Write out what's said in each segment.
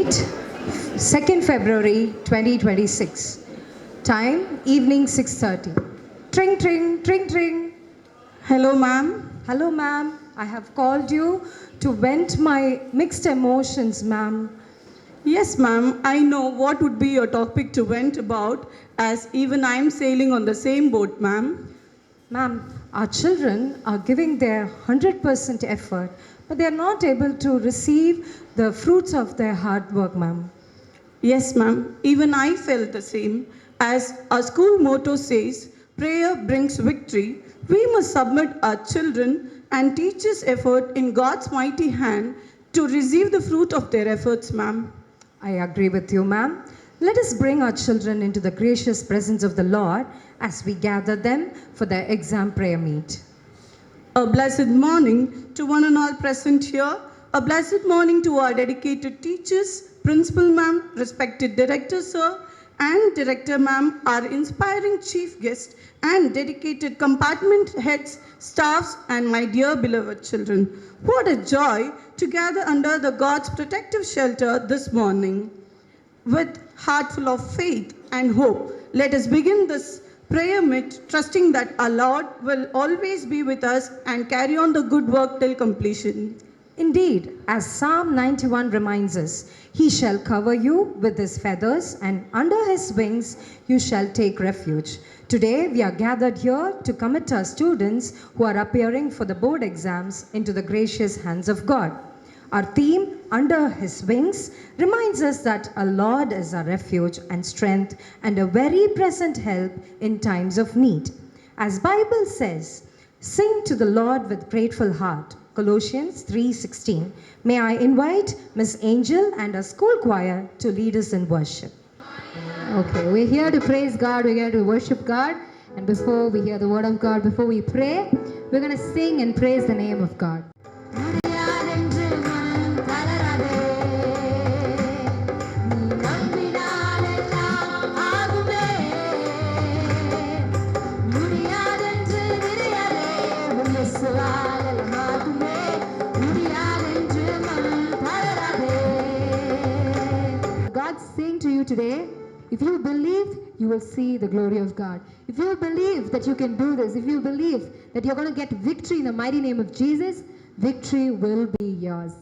Date 2nd February 2026. Time evening 6:30. Tring tring tring tring. Hello, ma'am. Hello ma'am. I have called you to vent my mixed emotions, ma'am. Yes, ma'am. I know what would be your topic to vent about, as even I am sailing on the same boat, ma'am. Ma'am, our children are giving their 100% effort, but they are not able to receive the fruits of their hard work, ma'am. Yes, ma'am. Even I felt the same. As our school motto says, prayer brings victory. We must submit our children and teachers' effort in God's mighty hand to receive the fruit of their efforts, ma'am. I agree with you, ma'am. Let us bring our children into the gracious presence of the Lord as we gather them for their exam prayer meet. A blessed morning to one and all present here. A blessed morning to our dedicated teachers, principal ma'am, respected director sir, and director ma'am, our inspiring chief guest, and dedicated compartment heads, staffs, and my dear beloved children. What a joy to gather under the God's protective shelter this morning. With heart full of faith and hope, let us begin this prayer meet, trusting that our Lord will always be with us and carry on the good work till completion. Indeed, as Psalm 91 reminds us, He shall cover you with His feathers, and under His wings you shall take refuge. Today, we are gathered here to commit our students who are appearing for the board exams into the gracious hands of God. Our theme, Under His Wings, reminds us that our Lord is our refuge and strength and a very present help in times of need. As Bible says, sing to the Lord with grateful heart. Colossians 3:16. May I invite Miss Angel and our school choir to lead us in worship. Okay, we're here to praise God, we're here to worship God. And before we hear the word of God, before we pray, we're going to sing and praise the name of God. God's saying to you today, if you believe, you will see the glory of God. If you believe that you can do this, if you believe that you're going to get victory in the mighty name of Jesus, victory will be yours.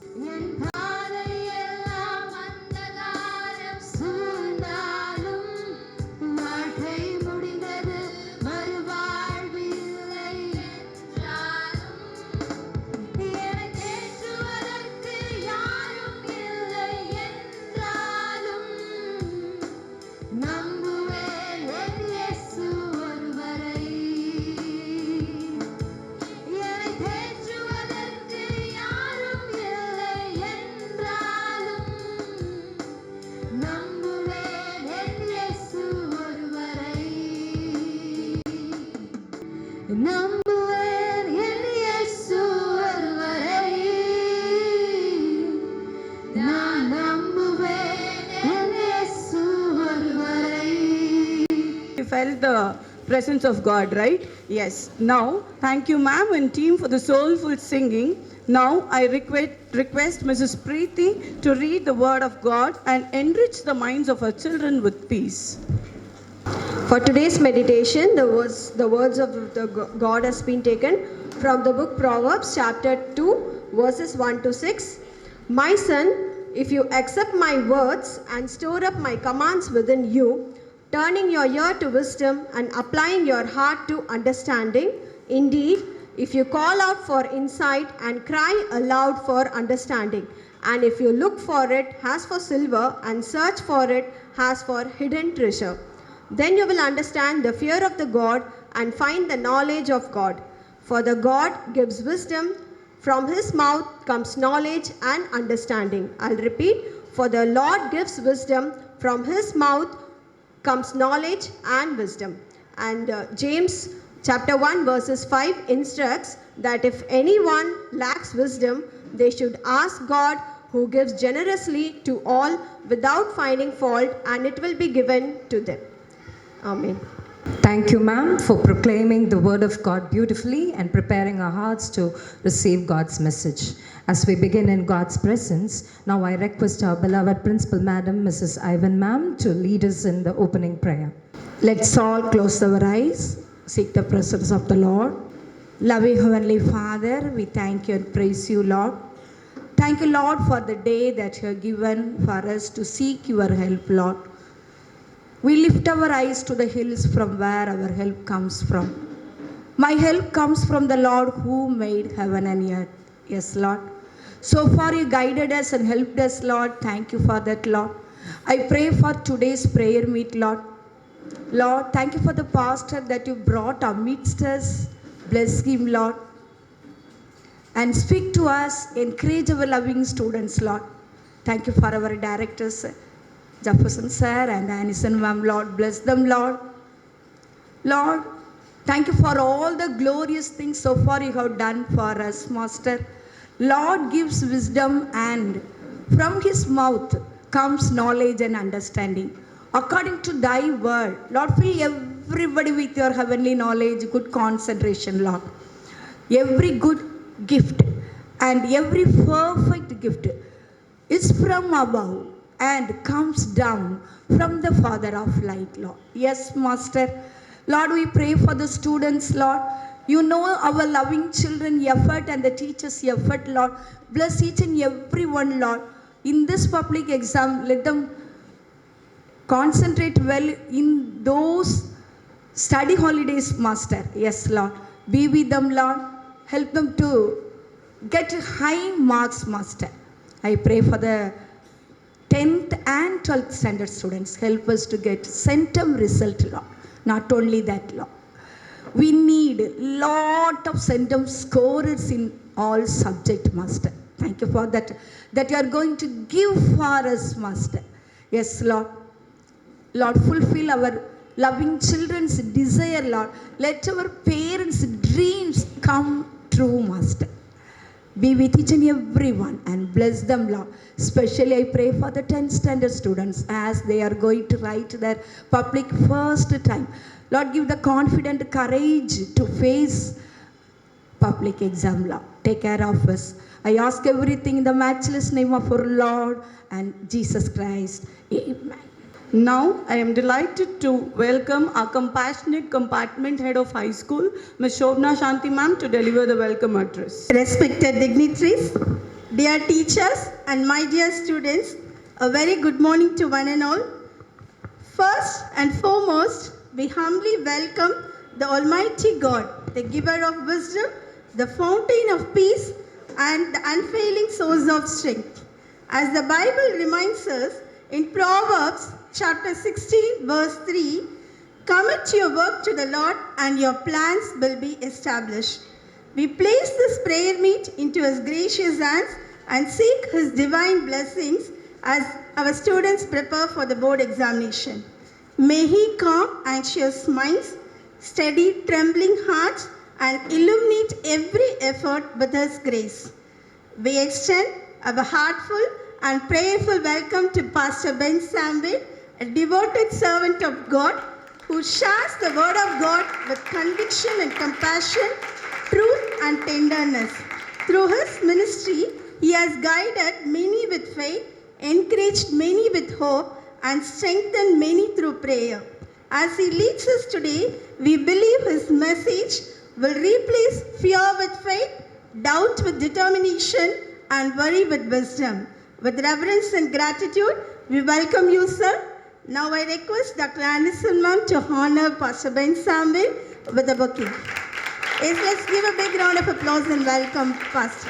You felt the presence of God, right? Yes. Now, thank you, ma'am and team, for the soulful singing. Now, I request Mrs. Preeti to read the word of God and enrich the minds of our children with peace. For today's meditation, the words of the God has been taken from the book Proverbs chapter 2, verses 1 to 6. My son, if you accept my words and store up my commands within you, turning your ear to wisdom and applying your heart to understanding, indeed, if you call out for insight and cry aloud for understanding, and if you look for it as for silver and search for it as for hidden treasure, then you will understand the fear of the God and find the knowledge of God. For the God gives wisdom, from His mouth comes knowledge and understanding. I'll repeat, for the Lord gives wisdom, from His mouth comes knowledge and wisdom. And James chapter 1 verses 5 instructs that if anyone lacks wisdom, they should ask God, who gives generously to all without finding fault, and it will be given to them. Amen. Thank you, ma'am, for proclaiming the word of God beautifully and preparing our hearts to receive God's message. As we begin in God's presence, now I request our beloved Principal Madam, Mrs. Ivan ma'am, to lead us in the opening prayer. Let's all close our eyes, seek the presence of the Lord. Loving Heavenly Father, we thank you and praise you, Lord. Thank you, Lord, for the day that you have given for us to seek your help, Lord. We lift our eyes to the hills from where our help comes from. My help comes from the Lord who made heaven and earth. Yes, Lord. So far you guided us and helped us, Lord. Thank you for that, Lord. I pray for today's prayer meet, Lord. Lord, thank you for the pastor that you brought amidst us. Bless him, Lord. And speak to us, encourage our loving students, Lord. Thank you for our directors, Jefferson sir and Anison ma'am, Lord. Bless them, Lord. Lord, thank you for all the glorious things so far you have done for us, Master. Lord gives wisdom, and from his mouth comes knowledge and understanding. According to thy word, Lord, fill everybody with your heavenly knowledge, good concentration, Lord. Every good gift and every perfect gift is from above and comes down from the Father of light, Lord. Yes, Master. Lord, we pray for the students, Lord. You know our loving children effort and the teachers' effort, Lord. Bless each and every one, Lord. In this public exam, let them concentrate well in those study holidays, Master. Yes, Lord. Be with them, Lord. Help them to get high marks, Master. I pray for the 10th and 12th standard students. Help us to get centum result, Lord. Not only that, Lord. We need lot of centum scorers in all subject, Master. Thank you for that you are going to give for us, Master. Yes, Lord. Lord, fulfill our loving children's desire, Lord. Let our parents' dreams come true, Master. Be with each and every one and bless them, Lord. Especially I pray for the 10th standard students as they are going to write their public first time. Lord, give the confident courage to face public exam, Lord. Take care of us. I ask everything in the matchless name of our Lord and Jesus Christ. Amen. Now, I am delighted to welcome our compassionate compartment head of high school, Ms. Shobna Shanti ma'am, to deliver the welcome address. Respected dignitaries, dear teachers and my dear students, a very good morning to one and all. First and foremost, we humbly welcome the Almighty God, the giver of wisdom, the fountain of peace, and the unfailing source of strength. As the Bible reminds us in Proverbs chapter 16, verse 3, commit your work to the Lord and your plans will be established. We place this prayer meet into His gracious hands and seek His divine blessings as our students prepare for the board examination. May He calm anxious minds, steady trembling hearts, and illuminate every effort with His grace. We extend our heartful and prayerful welcome to Pastor Ben Samuel, a devoted servant of God who shares the word of God with conviction and compassion, truth and tenderness. Through his ministry, he has guided many with faith, encouraged many with hope, and strengthened many through prayer. As he leads us today, we believe his message will replace fear with faith, doubt with determination, and worry with wisdom. With reverence and gratitude, we welcome you, sir. Now I request Dr. Anderson ma'am to honor Pastor Ben Samuel with a bouquet. Yes, let's give a big round of applause and welcome Pastor.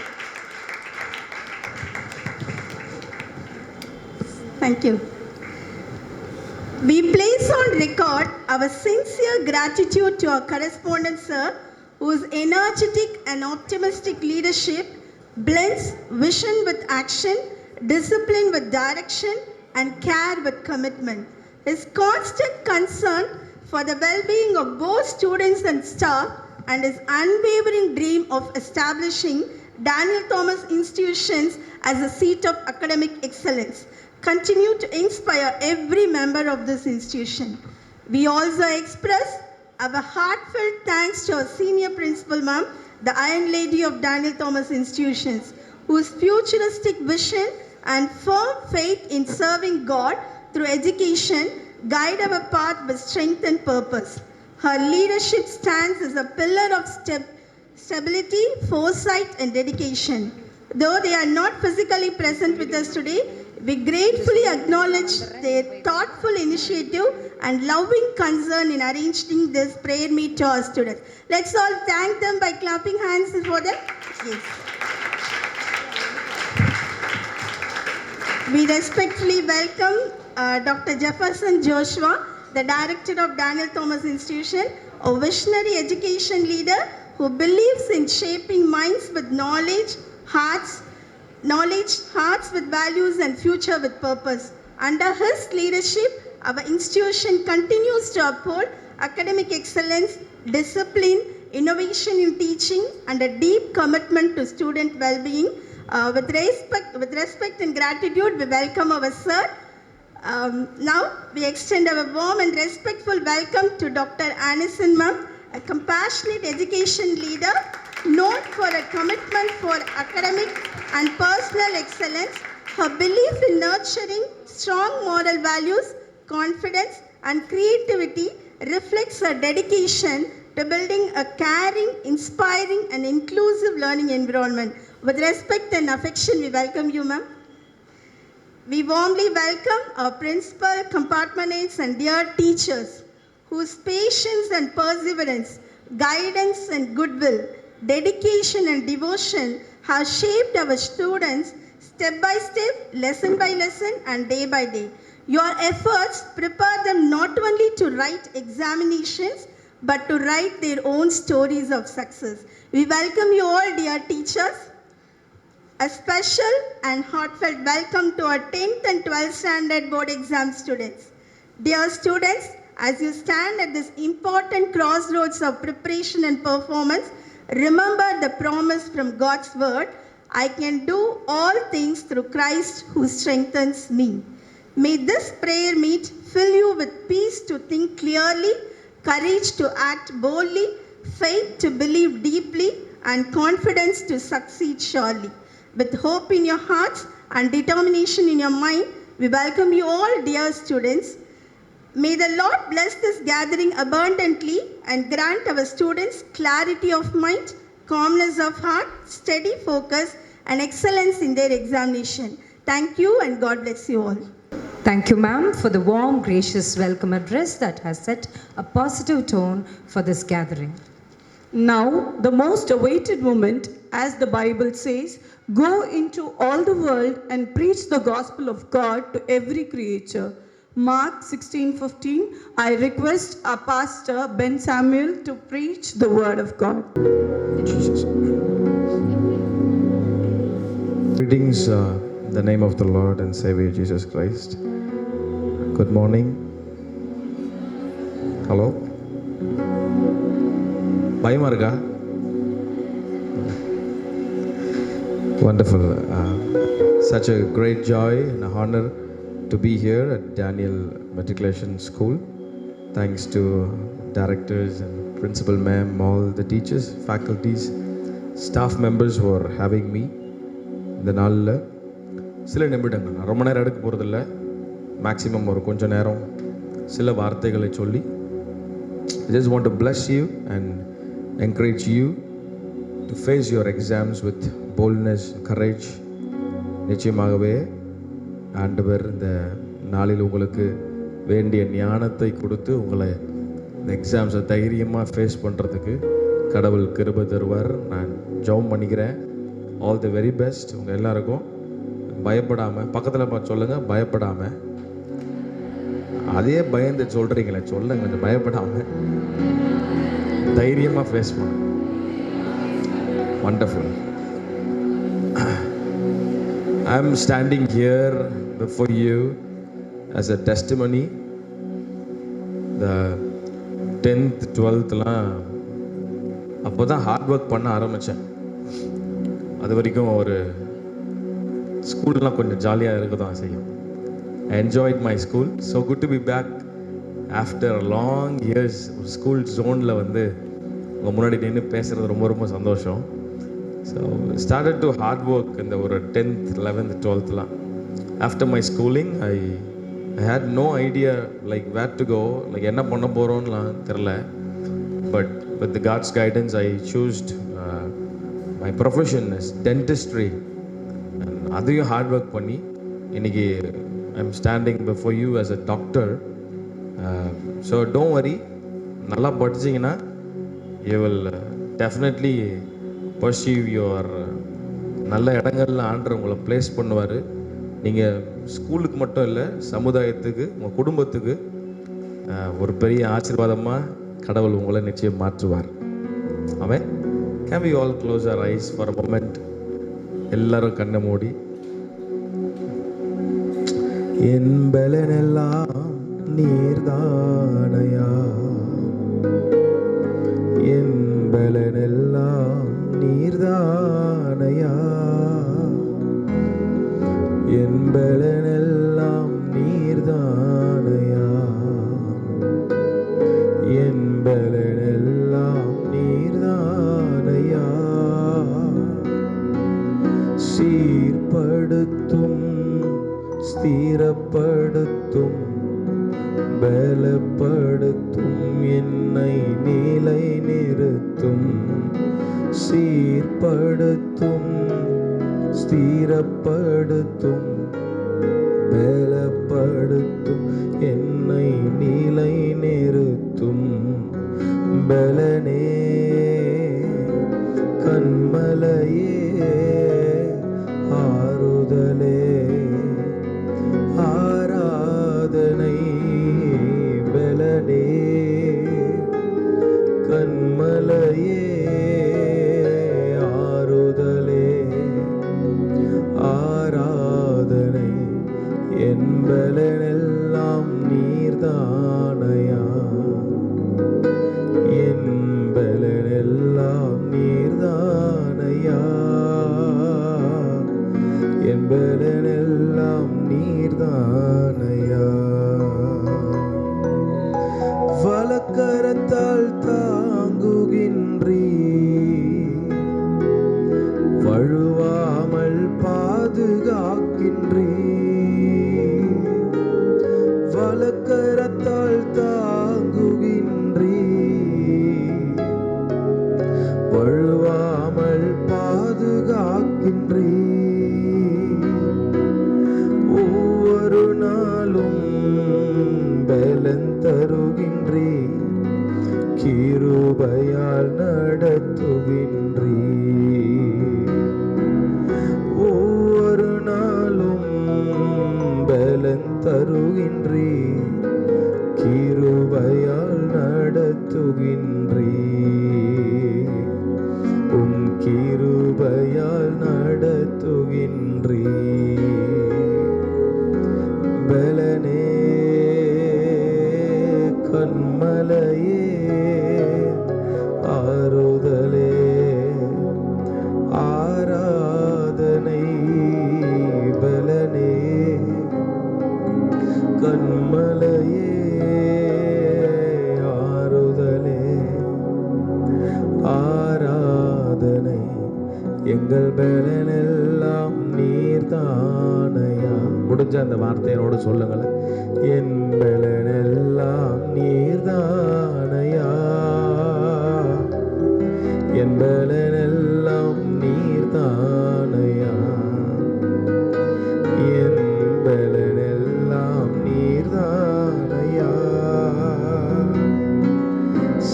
Thank you. We place on record our sincere gratitude to our correspondent, sir, whose energetic and optimistic leadership blends vision with action, discipline with direction, and care with commitment. His constant concern for the well-being of both students and staff and his unwavering dream of establishing Daniel Thomas institutions as a seat of academic excellence continue to inspire every member of this institution. We also express Our heartfelt thanks to our senior principal, ma'am, the Iron Lady of Daniel Thomas Institutions, whose futuristic vision and firm faith in serving God through education guide our path with strength and purpose. Her leadership stands as a pillar of stability, foresight, and dedication. Though they are not physically present with us today, we gratefully acknowledge their thoughtful initiative and loving concern in arranging this prayer meet to our students. Let's all thank them by clapping hands for them. Yes. We respectfully welcome Dr. Jefferson Joshua, the director of Daniel Thomas Institution, a visionary education leader who believes in shaping minds with knowledge, hearts with values, and future with purpose. Under his leadership, our institution continues to uphold academic excellence, discipline, innovation in teaching, and a deep commitment to student well-being. With respect and gratitude, we welcome our sir. Now, we extend our warm and respectful welcome to Dr. Anison ma'am, a compassionate education leader known for a commitment for academic and personal excellence. Her belief in nurturing strong moral values, confidence, and creativity reflects her dedication to building a caring, inspiring, and inclusive learning environment. With respect and affection, we welcome you, ma'am. We warmly welcome our principal, compartments, and dear teachers whose patience and perseverance, guidance and goodwill, dedication and devotion have shaped our students step by step, lesson by lesson, and day by day. Your efforts prepare them not only to write examinations, but to write their own stories of success. We welcome you all, dear teachers. A special and heartfelt welcome to our 10th and 12th standard board exam students. Dear students, as you stand at this important crossroads of preparation and performance, remember the promise from God's word, I can do all things through Christ who strengthens me. May this prayer meet fill you with peace to think clearly, courage to act boldly, faith to believe deeply, and confidence to succeed surely. With hope in your hearts and determination in your mind, we welcome you all, dear students. May the Lord bless this gathering abundantly and grant our students clarity of mind, calmness of heart, steady focus, and excellence in their examination. Thank you and God bless you all. Thank you, ma'am, for the warm, gracious welcome address that has set a positive tone for this gathering. Now, the most awaited moment, as the Bible says, go into all the world and preach the gospel of God to every creature. Mark 16:15. I request our pastor Ben Samuel to preach the word of God. Jesus. Greetings in the name of the Lord and Savior Jesus Christ. Good morning. Hello. பயமா இருக்கா? Wonderful. Such a great joy and honor to be here at Daniel Matriculation School. Thanks to directors and principal ma'am, all the teachers, faculties, staff members who are having me. இந்த நாளில் சில நிமிடங்கள், நான் ரொம்ப நேரம் எடுக்க போகிறதில்ல, மேக்ஸிமம் ஒரு கொஞ்சம் நேரம் சில வார்த்தைகளை சொல்லி I just want to bless you and encourage you to face your exams with boldness, courage. நிச்சயமாகவே ஆண்டவர் இந்த நாளில் உங்களுக்கு வேண்டிய ஞானத்தை கொடுத்து உங்களை இந்த எக்ஸாம்ஸை தைரியமாக ஃபேஸ் பண்ணுறதுக்கு கடவுள் கிருபை தருவார். நான் ஜெபம் பண்ணிக்கிறேன். All the very best. உங்கள் எல்லாருக்கும் பயப்படாமல், பக்கத்தில் பார்த்து சொல்லுங்கள், பயப்படாமல். அதே பயந்து சொல்கிறீங்களே, சொல்லுங்க, கொஞ்சம் பயப்படாமல் தைரியமாக ஃபேஸ் பண்ண. Wonderful. I am standing here before you as a testimony. The 10th, 12thலாம் அப்போ தான் ஹார்ட் ஒர்க் பண்ண ஆரம்பித்தேன். அது வரைக்கும் ஒரு ஸ்கூல்லாம் கொஞ்சம் ஜாலியாக இருக்க தான் செய்யும். I enjoyed my school. So good to be back after long years ஒரு ஸ்கூல் ஜோனில் வந்து உங்கள் முன்னாடி நின்று பேசுகிறது ரொம்ப ரொம்ப சந்தோஷம். So started to hard work இந்த ஒரு 10th 11th 12thலாம். After my schooling I had no idea like where to go, like என்ன பண்ண போகிறோன்னுலாம் தெரில. But with God's guidance I choosed my profession is dentistry. அதையும் ஹார்ட் ஒர்க் பண்ணி இன்றைக்கி I am standing before you as a doctor. So don't வரி, நல்லா படிச்சிங்கன்னா you will definitely perceive your நல்ல இடங்கள்ல ஆண்டவர் உங்களை ப்ளேஸ் பண்ணுவார். நீங்கள் ஸ்கூலுக்கு மட்டும் இல்லை, சமுதாயத்துக்கு, உங்கள் குடும்பத்துக்கு ஒரு பெரிய ஆசீர்வாதமாக கடவுள் உங்களை நிச்சயம் மாற்றுவார். அவன் can we all close our eyes for a moment? எல்லாரும் கண்ணை மூடி. என் பலனெல்லாம் நீர்தானையா, என் பலனெல்லாம் நீர்தானையா, என் பலனெல்லாம் நீர்தானையா, என் பலனெல்லாம் நீர்தானையா. சீர்படுத்தும், ஸ்திரப்படுத்தும், பலப்படுத்தும், என்னை நிலை நிறுத்தும். சீர்படுத்தும், ஸ்திரப்படுத்தும், பலப்படுத்தும், என்னை நிலை நிறுத்தும். பலனே கண்மலையே, ஆறுதலே ஆராதனை. பலனே கண்மலையே, ஆறுதலே ஆராதனை. என் பலனெல்லாம் நீர்தானையா, என் பலனெல்லாம் நீர்தானையா, என் பலனெல்லாம் நீர்தானையா. வலக்கரத்தால் தாங்குகின்றீ, வழுவாமல் பாதுகாக்கின்றீ. வலக்கரத்தால் தாங்குகின்றீ, வழுவாமல் பாதுகாக்கின்றீ. ஒவ்வொரு நாளும் பலன் தருகின்றீ, கிருபையால் நடத்துகின்றீ. ஒவ்வொரு நாளும் பலன் தருகின்றீ, கிருபையால் நடத்துகின்றீ. உம் கிருபையால் நடத்துகின்றீ. பலனே கண்மலையே, ஆறுதலே ஆராதனை. பலனே கண்மலையே, ஆறுதலே ஆராதனை. எங்கள் பலனெல்லாம் நீர்தானையா. முடிஞ்ச அந்த வார்த்தையோடு சொல்லுங்களேன். என் பலனெல்லாம் நீர்தானையா, என் பலனெல்லாம் நீர்தானையா, என் பலனெல்லாம் நீர்தானையா.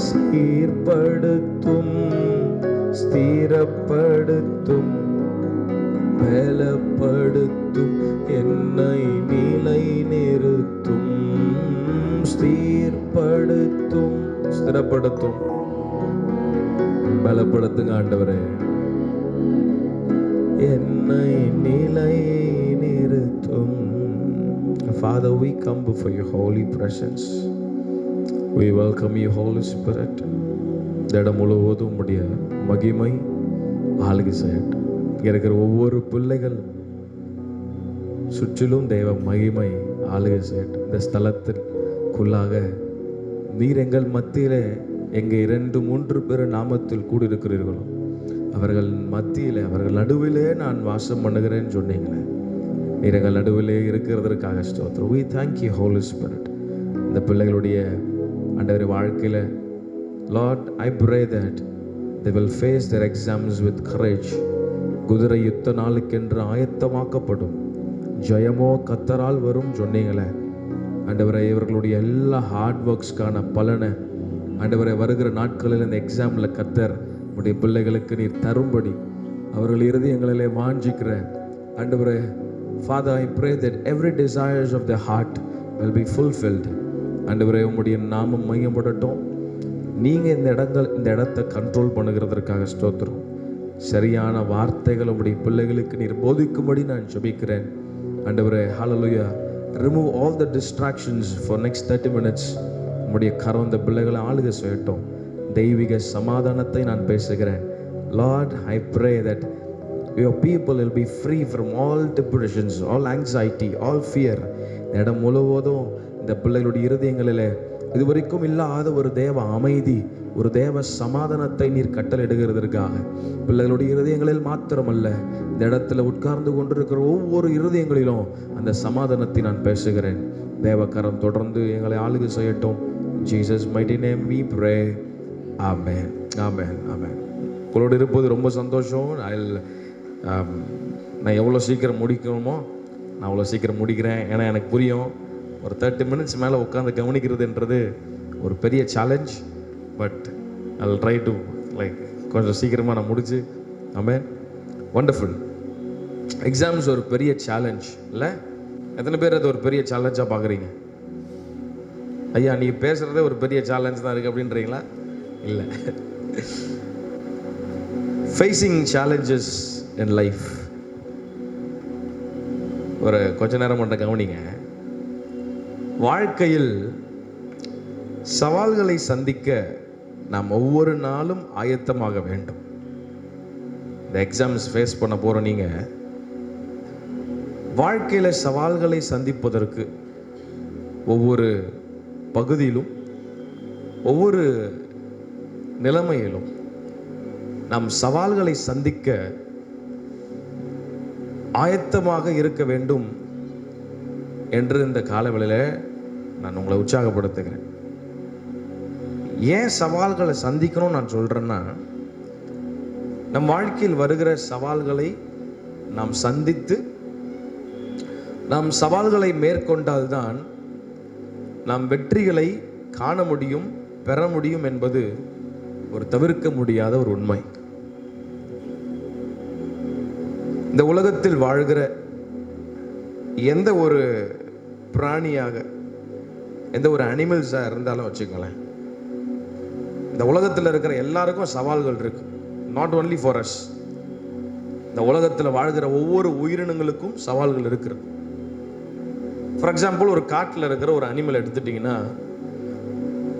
சீர்படுத்தும், ஸ்திரப்படுத்தும், பலப்படுத்தும், என்னை நிலை நிறுத்தும். ஸ்திரப்படுத்தும், ஸ்திரப்படுத்தும், பலப்படுத்துங்க ஆண்டவரே. என்னை நிலை நிறுத்தும். Father, we come before your holy presence. We welcome you, Holy Spirit. இடம் முழுவதும் உம்முடைய மகிமை ஆளுகை செய்யட்டும். இருக்கிற ஒவ்வொரு பிள்ளைகள் சுற்றிலும் தெய்வ மகிமை ஆளுகை செய்யட்டும். இந்த ஸ்தலத்தில் குள்ளாக நீர் எங்கள் மத்தியிலே எங்கே 2-3 பேர் நாமத்தில் கூடியிருக்கிறீர்களோ அவர்கள் மத்தியிலே அவர்கள் நடுவிலே நான் வாசம் பண்ணுகிறேன்னு சொன்னீங்களே. நீர் எங்கள் நடுவிலே இருக்கிறதற்காக ஸ்தோத்திரம். We thank you Holy Spirit. இந்த பிள்ளைகளுடைய ஆண்டவரே வாழ்க்கையில் Lord, I pray that they will face their exams with courage. குதிரை யுத்த நாளுக்கென்று ஆயத்தமாக்கப்படும், ஜெயமோ கத்தரால் வரும் சொன்னீங்களே. ஆண்டவரே இவர்களுடைய எல்லா ஹார்ட் ஒர்க்ஸ்க்கான பலனை ஆண்டவரே வருகிற நாட்களில் இந்த எக்ஸாமில் கத்தர் உடைய பிள்ளைகளுக்கு நீர் தரும்படி அவர்கள் இருதயங்களிலே வாஞ்சிக்கிற ஆண்டவரே Father, I pray that every desires of their heart will be fulfilled. ஆண்டவரே உம்முடைய நாமம் மையப்படட்டும். நீங்கள் இந்த இடத்தை கண்ட்ரோல் பண்ணுகிறதற்காக ஸ்தோத்திரம். சரியான வார்த்தைகள் உம்முடைய பிள்ளைகளுக்கு நீர் போதிக்கும்படி நான் ஜெபிக்கிறேன். ஆண்டவரே ஹல்லேலூயா. Remove all the distractions for next 30 minutes. உம்முடைய கரம் இந்த பிள்ளைகளை ஆளுகை செய்யட்டும். தெய்வீக சமாதானத்தை நான் பேசுகிறேன். Lord, I pray that your people will be free from all depressions, all anxiety, all fear. இந்த இடம் முழுவதும் இந்த பிள்ளைகளுடைய இருதயங்களிலே இதுவரைக்கும் இல்லாத ஒரு தேவ அமைதி, ஒரு தேவ சமாதானத்தை நீர் கட்டளையிடுகிறதற்காக பிள்ளைகளுடைய இருதயங்களில் மாத்திரமல்ல, இந்த இடத்துல உட்கார்ந்து கொண்டிருக்கிற ஒவ்வொரு இருதயங்களிலும் அந்த சமாதானத்தை நான் பேசுகிறேன். தேவக்கரம் தொடர்ந்து எங்களை ஆளுகை செய்யட்டும். Jesus mighty name we pray. Amen. Amen. Amen. உங்களோடு இருப்பது ரொம்ப சந்தோஷம். நான் எவ்வளோ சீக்கிரம் முடிக்கணுமோ நான் அவ்வளோ சீக்கிரம் முடிக்கிறேன். ஏன்னா எனக்கு புரியும், ஒரு 30 minutes மேலே உட்காந்து கவனிக்கிறதுன்றது ஒரு பெரிய challenge. But I will try to கொஞ்சம் சீக்கிரமாக நான் முடிச்சு. ஆமென். வண்டர்ஃபுல். எக்ஸாம்ஸ் ஒரு பெரிய சேலஞ்ச் இல்லை? எத்தனை பேர் அது ஒரு பெரிய சேலஞ்சாக பார்க்குறீங்க? ஐயா நீ பேசுகிறதே ஒரு பெரிய சேலஞ்ச் தான் இருக்குது அப்படின்றீங்களா? இல்லை. Facing challenges in life. ஒரு கொஞ்ச நேரம் மட்டும் கவனிங்க. வாழ்க்கையில் சவால்களை சந்திக்க நாம் ஒவ்வொரு நாளும் ஆயத்தமாக வேண்டும். இந்த எக்ஸாம்ஸ் ஃபேஸ் பண்ண போகிற நீங்கள் வாழ்க்கையில் சவால்களை சந்திப்பதற்கு ஒவ்வொரு பகுதியிலும் ஒவ்வொரு நிலைமையிலும் நாம் சவால்களை சந்திக்க ஆயத்தமாக இருக்க வேண்டும் என்று இந்த காலவெளியில் நான் உங்களை உற்சாகப்படுத்துகிறேன். ஏன் சவால்களை சந்திக்கணும்னு நான் சொல்கிறேன்னா, நம் வாழ்க்கையில் வருகிற சவால்களை நாம் சந்தித்து நாம் சவால்களை மேற்கொண்டால்தான் நாம் வெற்றிகளை காண முடியும், பெற முடியும் என்பது ஒரு தவிர்க்க முடியாத ஒரு உண்மை. இந்த உலகத்தில் வாழ்கிற எந்த ஒரு பிராணியாக, எந்த ஒரு அனிமல்ஸாக இருந்தாலும் வச்சுக்கோங்களேன், இந்த உலகத்தில் இருக்கிற எல்லாருக்கும் சவால்கள் இருக்கு. Not only for us. இந்த உலகத்தில் வாழ்கிற ஒவ்வொரு உயிரினங்களுக்கும் சவால்கள் இருக்கிறது. ஃபார் எக்ஸாம்பிள், ஒரு காட்டில் இருக்கிற ஒரு அனிமல் எடுத்துட்டிங்கன்னா,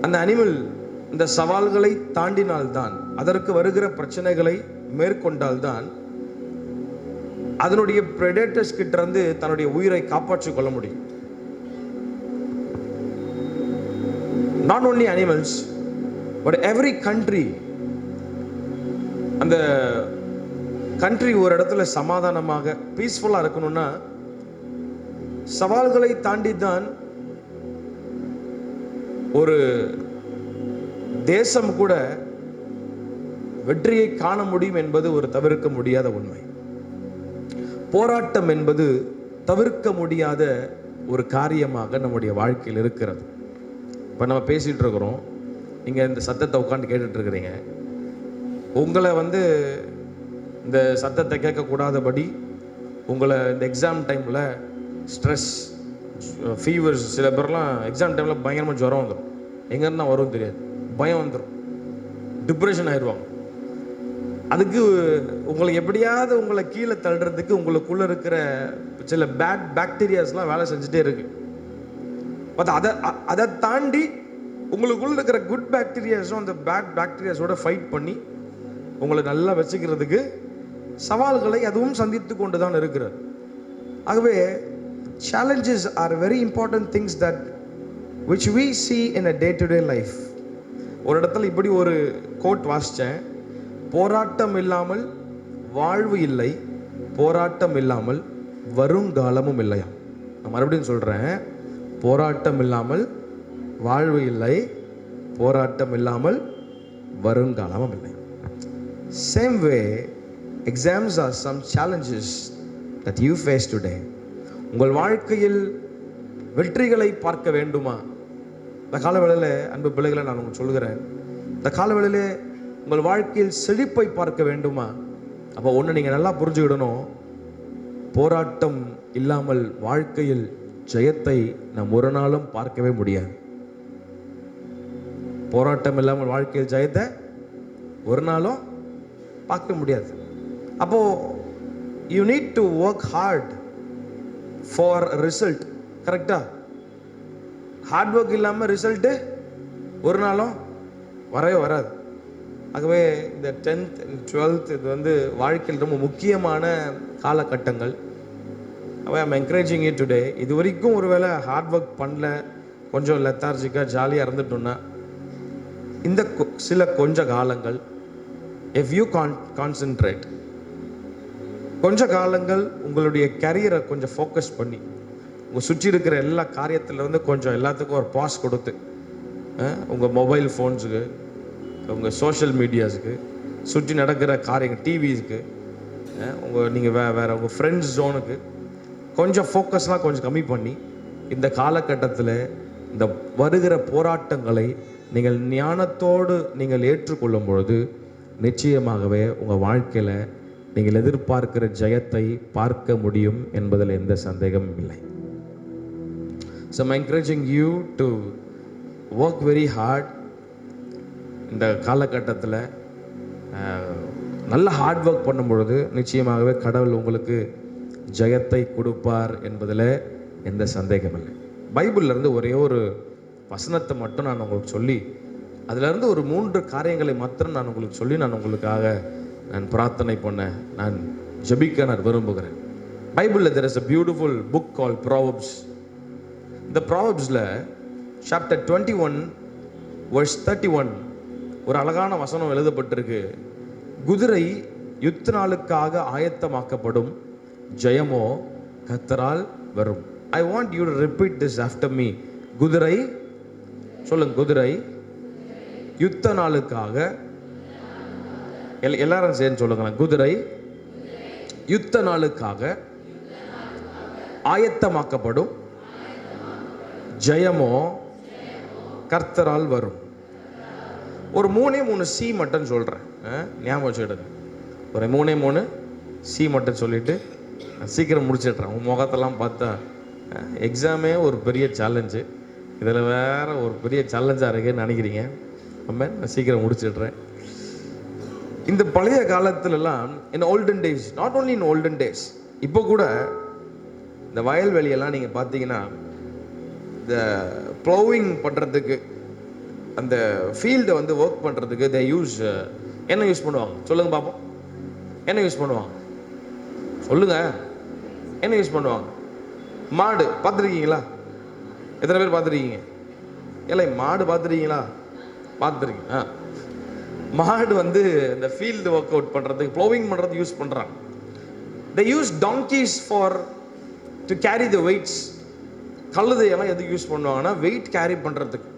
அந்த அனிமல் இந்த சவால்களை தாண்டினால்தான், அதற்கு வருகிற பிரச்சனைகளை மேற்கொண்டால்தான் அதனுடைய பிரெடேட்டர்ஸ் கிட்ட இருந்து தன்னுடைய உயிரை காப்பாற்றிக் கொள்ள முடியும். Not only animals but every country. அந்த கண்ட்ரி ஒரு இடத்துல சமாதானமாக பீஸ்ஃபுல்லாக இருக்கணும்னா சவால்களை தாண்டி தான் ஒரு தேசம் கூட வெற்றியை காண முடியும் என்பது ஒரு தவிர்க்க முடியாத உண்மை. போராட்டம் என்பது தவிர்க்க முடியாத ஒரு காரியமாக நம்முடைய வாழ்க்கையில் இருக்கிறது. இப்போ நம்ம பேசிகிட்டு இருக்கிறோம், நீங்கள் இந்த சத்தத்தை உட்காந்து கேட்டுட்டு இருக்கிறீங்க. உங்களை இந்த சத்தத்தை கேட்கக்கூடாதபடி உங்களை இந்த எக்ஸாம் டைமில் ஸ்ட்ரெஸ், ஃபீவர்ஸ், சில பேர்லாம் எக்ஸாம் டைமில் பயங்கரமாக ஜுரம் வந்துடும். எங்கேருந்தா வரும் தெரியாது, பயம் வந்துடும், டிப்ரெஷன் ஆயிடுவாங்க. அதுக்கு உங்களை எப்படியாவது உங்களை கீழே தள்ளுறதுக்கு உங்களுக்குள்ளே இருக்கிற சில பேட் பாக்டீரியாஸ்லாம் வேலை செஞ்சுட்டே இருக்கு. பட் அதை தாண்டி உங்களுக்குள்ள இருக்கிற குட் பாக்டீரியாஸும் அந்த பேட் பாக்டீரியாஸோட ஃபைட் பண்ணி உங்களை நல்லா வச்சுக்கிறதுக்கு சவால்களை அதுவும் சந்தித்து கொண்டு தான் இருக்கிறது. ஆகவே challenges are very important things that which we see in a day-to-day life. ஒரு இடத்துல இப்படி ஒரு கோட் வாசித்தேன், போராட்டம் இல்லாமல் வாழ்வு இல்லை, போராட்டம் இல்லாமல் வருங்காலமும் இல்லையா. நான் மறுபடியும் சொல்கிறேன், போராட்டம் இல்லாமல் வாழ்வு இல்லை, போராட்டம் இல்லாமல் வருங்காலமும் இல்லை. Same way, exams are some challenges that you face today. உங்கள் வாழ்க்கையில் வெற்றிகளை பார்க்க வேண்டுமா? இந்த காலவேளையில் அன்பு பிள்ளைகளை நான் உங்களுக்கு சொல்கிறேன், இந்த காலவேளையில் உங்கள் வாழ்க்கையில் செழிப்பை பார்க்க வேண்டுமா? அப்போ ஒன்று நீங்கள் நல்லா புரிஞ்சுக்கிடணும், போராட்டம் இல்லாமல் வாழ்க்கையில் ஜெயத்தை நாம் ஒரு நாளும் பார்க்கவே முடியாது. போராட்டம் இல்லாமல் வாழ்க்கையில் ஜெயத்தை ஒரு நாளும் பார்க்க முடியாது. அப்போ you need to work hard for result. கரெக்டா? ஹார்ட் ஒர்க் இல்லாமல் ரிசல்ட்டு ஒரு நாளும் வரவே வராது. ஆகவே இந்த 10th and 12th இது வந்து வாழ்க்கையில் ரொம்ப முக்கியமான காலகட்டங்கள். I'm encouraging you today. இது வரைக்கும் ஒருவேளை ஹார்ட் ஒர்க் பண்ணல, கொஞ்சம் லெத்தார்ஜிக்காக ஜாலியாக இருந்துட்டோம்னா, இந்த சில கொஞ்ச காலங்கள் இஃப் யூ கான்சென்ட்ரேட், கொஞ்ச காலங்கள் உங்களுடைய கரியரை கொஞ்சம் ஃபோக்கஸ் பண்ணி, உங்கள் சுற்றி இருக்கிற எல்லா காரியத்திலேருந்து கொஞ்சம் எல்லாத்துக்கும் ஒரு பாஸ் கொடுத்து, உங்கள் மொபைல் ஃபோன்ஸுக்கு, உங்கள் சோஷியல் மீடியாஸுக்கு, சுற்றி நடக்கிற காரியங்கள், டிவிஸுக்கு, நீங்கள் வேறு உங்கள் ஃப்ரெண்ட்ஸ் ஜோனுக்கு கொஞ்சம் ஃபோக்கஸ்லாம் கொஞ்சம் கம்மி பண்ணி, இந்த காலகட்டத்தில் இந்த வருகிற போராட்டங்களை நீங்கள் ஞானத்தோடு நீங்கள் ஏற்றுக்கொள்ளும் பொழுது நிச்சயமாகவே உங்கள் வாழ்க்கையில் நீங்கள் எதிர்பார்க்கிற ஜெயத்தை பார்க்க முடியும் என்பதில் எந்த சந்தேகமும் இல்லை. So I'm encouraging you to work very hard. இந்த காலகட்டத்தில் நல்ல ஹார்ட் ஒர்க் பண்ணும் பொழுது நிச்சயமாகவே கடவுள் உங்களுக்கு ஜெயத்தை கொடுப்பார் என்பதில் எந்த சந்தேகம் இல்லை. பைபிள்லேருந்து ஒரே ஒரு வசனத்தை மட்டும் நான் உங்களுக்கு சொல்லி, அதிலிருந்து ஒரு 3 காரியங்களை மாத்திரம் நான் உங்களுக்கு சொல்லி நான் உங்களுக்காக நான் பிரார்த்தனை பண்ண, நான் ஜெபிக்க நான் விரும்புகிறேன். பைபிளில் there is a beautiful book called Proverbs. இந்த ப்ராவப்ஸில் chapter 21 verse 31 ஒரு அழகான வசனம் எழுதப்பட்டிருக்கு. குதிரை யுத்த நாளுக்காக ஆயத்தமாக்கப்படும், ஜெயமோ கர்த்தரால் வரும். I want you to repeat this after me. குதிரை, சொல்லுங்க, குதிரை யுத்த நாளுக்காக, எல்லாரும் சேர்ந்து சொல்லுங்களேன், குதிரை யுத்த நாளுக்காக ஆயத்தமாக்கப்படும், ஜெயமோ கர்த்தரால் வரும். ஒரு 3 சி மட்டும் சொல்கிறேன், ஞாபகம் வச்சுக்கிடுங்க. ஒரு 3 சி மட்டும் சொல்லிவிட்டு சீக்கிரம் முடிச்சிடுறேன். உன் முகத்தெல்லாம் பார்த்தா எக்ஸாமே ஒரு பெரிய சேலஞ்சு, இதில் வேறு ஒரு பெரிய சேலஞ்சாக இருக்குன்னு நினைக்கிறீங்க. நான் சீக்கிரம் முடிச்சிடுறேன். இந்த பழைய காலத்துலலாம், in olden days, not only in olden days, இப்போ கூட இந்த வயல்வெளியெல்லாம் நீங்கள் பார்த்தீங்கன்னா, இந்த ப்ளோவிங் பண்ணுறதுக்கு, அந்த ஃபீல்டை வந்து ஒர்க் பண்ணுறதுக்கு தே யூஸ் என்ன யூஸ் பண்ணுவாங்க? சொல்லுங்கள் பார்ப்போம். என்ன யூஸ் பண்ணுவாங்க? சொல்லுங்கள், என்ன யூஸ் பண்ணுவாங்க? மாடு. பார்த்துருக்கீங்களா? எத்தனை பேர் பார்த்துருக்கீங்க? இல்லை, மாடு பார்த்துருக்கீங்களா? பார்த்துருக்கீங்க. மாடு வந்து இந்த ஃபீல்டு ஒர்க் அவுட் பண்ணுறதுக்கு, ப்ளோவிங் பண்ணுறதுக்கு யூஸ் பண்ணுறாங்க. They use donkeys for to carry the weights. கழுதையெல்லாம் எதுக்கு யூஸ் பண்ணுவாங்கன்னா, வெயிட் கேரி பண்ணுறதுக்கு.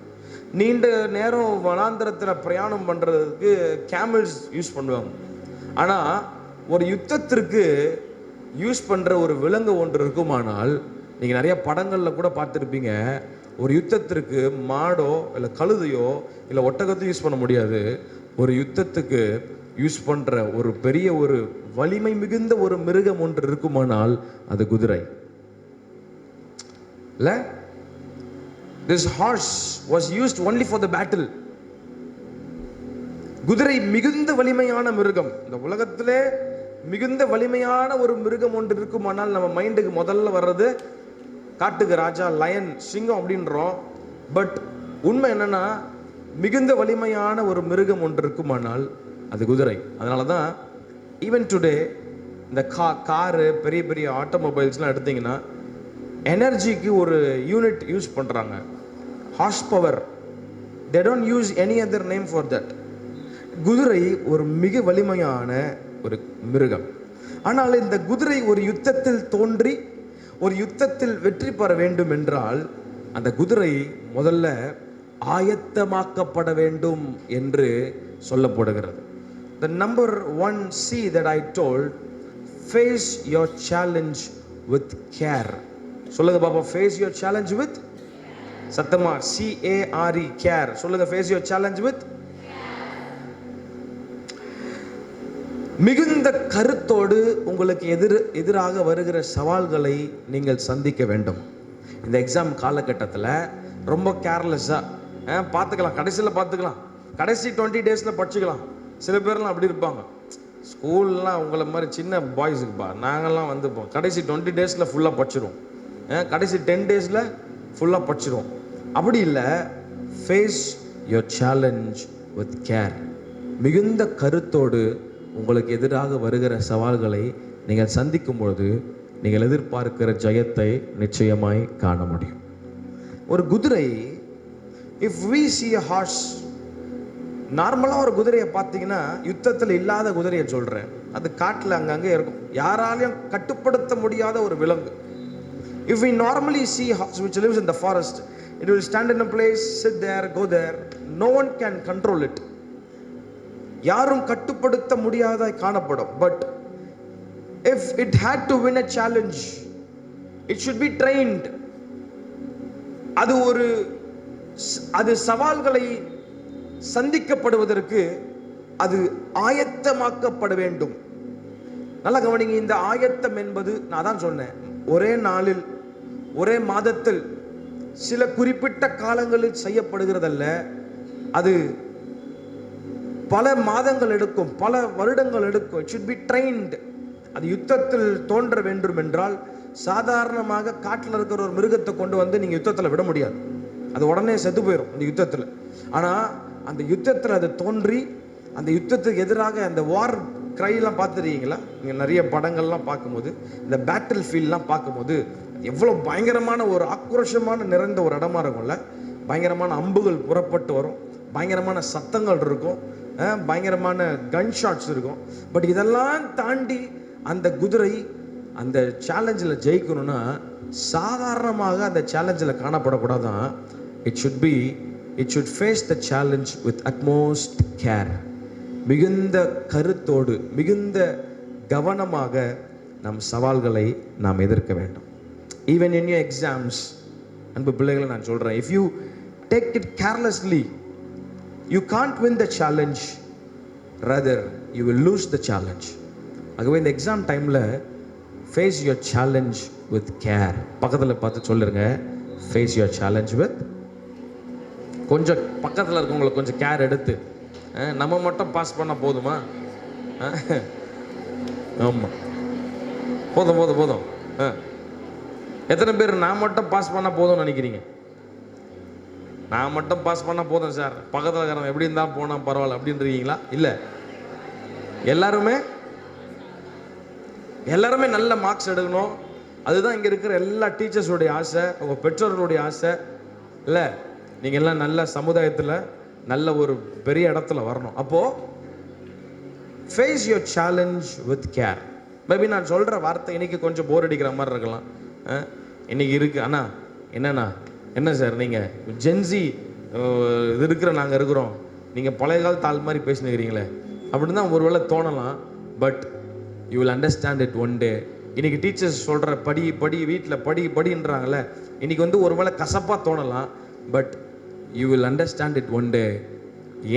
நீண்ட நேரம் வனாந்திரத்தில் பிரயாணம் பண்ணுறதுக்கு கேமல்ஸ் யூஸ் பண்ணுவாங்க. ஆனால் ஒரு யுத்தத்திற்கு யூஸ் பண்ணுற ஒரு விலங்கு ஒன்று இருக்குமானால், நீங்கள் நிறைய படங்களில் கூட பார்த்துருப்பீங்க, ஒரு யுத்தத்திற்கு மாடோ இல்லை கழுதையோ இல்லை ஒட்டகத்தையும் யூஸ் பண்ண முடியாது. ஒரு யுத்தத்துக்கு யூஸ் பண்ணுற ஒரு பெரிய ஒரு வலிமை மிகுந்த ஒரு மிருகம் ஒன்று இருக்குமானால் அது குதிரை. இல்லை, this horse was used only for the battle. குதிரை மிகுந்த வலிமையான மிருகம். இந்த உலகத்திலே மிகுந்த வலிமையான ஒரு மிருகம் ஒன்று இருக்குமானால் நம்ம மைண்டுக்கு முதல்ல வர்றது காட்டுக்கு ராஜா, லயன், சிங்கம் அப்படின்றோம். பட் உண்மை என்னன்னா, மிகுந்த வலிமையான ஒரு மிருகம் ஒன்று இருக்குமானால் அது குதிரை. அதனால தான் ஈவன் டுடே இந்த காரு, பெரிய பெரிய ஆட்டோமொபைல்ஸ்லாம் எடுத்திங்கன்னா எனர்ஜிக்கு ஒரு யூனிட் யூஸ் பண்ணுறாங்க. Horse power. They don't use any other name for that. குதிரை ஒரு மிக வலிமையான ஒரு மிருகம். ஆனால் இந்த குதிரை ஒரு யுத்தத்தில் தோன்றி ஒரு யுத்தத்தில் வெற்றி பெற வேண்டும் என்றால் அந்த குதிரை முதல்ல ஆயத்தமாக்கப்பட வேண்டும் என்று சொல்லப்படுகிறது. The number 1C that I told, face your challenge with care. சொல்லுங்க பாப்பா, face your challenge with, சத்தமா, C-A-R-E, care. சொல்லுங்க, face your challenge with. மிகுந்த கருத்தோடு உங்களுக்கு எதிராக வருகிற சவால்களை நீங்கள் சந்திக்க வேண்டும். இந்த எக்ஸாம் காலகட்டத்தில் ரொம்ப கேர்லெஸ்ஸாக பார்த்துக்கலாம், கடைசியில் பார்த்துக்கலாம், கடைசி 20 டேஸில் படிச்சுக்கலாம். சில பேர்லாம் அப்படி இருப்பாங்க. ஸ்கூல்லாம் உங்களை மாதிரி சின்ன பாய்ஸுக்குப்பா, நாங்கள்லாம் வந்து கடைசி 20 டேஸில் ஃபுல்லாக படிச்சிடுவோம், கடைசி 10 டேஸில் ஃபுல்லாக படிச்சிடுவோம். அப்படி இல்லை, face your challenge with care. மிகுந்த கருத்தோடு உங்களுக்கு எதிராக வருகிற சவால்களை நீங்கள் சந்திக்கும் பொழுது நீங்கள் எதிர்பார்க்கிற ஜெயத்தை நிச்சயமாய் காண முடியும். ஒரு குதிரை, if we see a horse, நார்மலாக ஒரு குதிரையை பார்த்தீங்கன்னா, யுத்தத்தில் இல்லாத குதிரையை சொல்கிறேன், அது காட்டில் அங்கங்கே இருக்கும், யாராலையும் கட்டுப்படுத்த முடியாத ஒரு விலங்கு. If we normally see a horse which lives in the forest, it will stand in a place, sit there, go there, no one can control it. யாரும் கட்டுப்படுத்த முடியாத காணப்படும். But if it had to win a challenge, it should be trained. அது சவால்களை சந்திக்கப்படுவதற்கு அது ஆயத்தமாக்கப்பட வேண்டும். நல்லா கவனிங்க, இந்த ஆயத்தம் என்பது நான் தான் சொன்னேன், ஒரே நாளில் ஒரே மாதத்தில் சில குறிப்பிட்ட காலங்களில் செய்யப்படுகிறதல்ல. அது பல மாதங்கள் எடுக்கும், பல வருடங்கள் எடுக்கும். It should be trained. அது யுத்தத்தில் தோன்ற வேண்டும் என்றால் சாதாரணமாக காட்டில் இருக்கிற ஒரு மிருகத்தை கொண்டு வந்து நீங்கள் யுத்தத்தில் விட முடியாது, அது உடனே செத்து போயிடும் அந்த யுத்தத்தில். ஆனால் அந்த யுத்தத்தில் அது தோன்றி அந்த யுத்தத்துக்கு எதிராக அந்த வார் க்ரைலாம் பார்த்துருக்கீங்களா? நீங்கள் நிறைய படங்கள்லாம் பார்க்கும்போது, இந்த பேட்டில் ஃபீல்ட்லாம் பார்க்கும்போது எவ்வளோ பயங்கரமான ஒரு ஆக்ரோஷமான நிறைந்த ஒரு இடமா இருக்கும்ல. பயங்கரமான அம்புகள் புறப்பட்டு வரும், பயங்கரமான சத்தங்கள் இருக்கும், பயங்கரமான கன் ஷாட்ஸ் இருக்கும். பட் இதெல்லாம் தாண்டி அந்த குதிரை அந்த சேலஞ்சில் ஜெயிக்கணும்னா சாதாரணமாக அந்த சேலஞ்சில் காணப்படக்கூடாதான். It should face the challenge with utmost care. மிகுந்த கருத்தோடு மிகுந்த கவனமாக நம் சவால்களை நாம் எதிர்க்க வேண்டும். ஈவன் இன் யூர் எக்ஸாம்ஸ், அன்பு பிள்ளைகளை நான் சொல்கிறேன், if you take it carelessly, you can't win the challenge, rather you will lose the challenge. ஆகவே இந்த எக்ஸாம் டைமில் face your challenge with care. பக்கத்தில் பார்த்து சொல்லுங்க, face your challenge with. கொஞ்சம் பக்கத்தில் இருக்கவங்களுக்கு கொஞ்சம் கேர் எடுத்து, நம்ம மட்டும் பாஸ் பண்ணால் போதுமா? ஆமாம், போதும் போதும் போதும். எத்தனை பேர் நான் மட்டும் பாஸ் பண்ணால் போதும்னு நினைக்கிறீங்க? நான் மட்டும் பாஸ் பண்ணால் போதும் சார், பக்கத்தில் இருக்கிறவங்க எப்படி இருந்தால் போனால் பரவாயில்ல அப்படின்றீங்களா? இல்லை, எல்லாருமே நல்ல மார்க்ஸ் எடுக்கணும். அதுதான் இங்கே இருக்கிற எல்லா டீச்சர்ஸோடைய ஆசை, உங்கள் பெற்றோர்களுடைய ஆசை. இல்லை, நீங்கள் எல்லாம் நல்ல சமுதாயத்தில் நல்ல ஒரு பெரிய இடத்துல வரணும். அப்போது face your challenge with care. Maybe நான் சொல்கிற வார்த்தை இன்னைக்கு கொஞ்சம் போர் அடிக்கிற மாதிரி இருக்கலாம். இன்னைக்கு இருக்கு, அண்ணா என்னண்ணா, என்ன சார் நீங்கள் ஜென்சி இது இருக்கிற நாங்கள் இருக்கிறோம், நீங்கள் பழைய காலத்து ஆள் மாதிரி பேசினுக்கிறீங்களே அப்படின்னு தான் ஒருவேளை தோணலாம். But you will understand it one day. இன்றைக்கி டீச்சர்ஸ் சொல்கிற படி படி வீட்டில் படின்றாங்களே, இன்றைக்கி வந்து ஒருவேளை கசப்பாக தோணலாம். But you will understand it one day.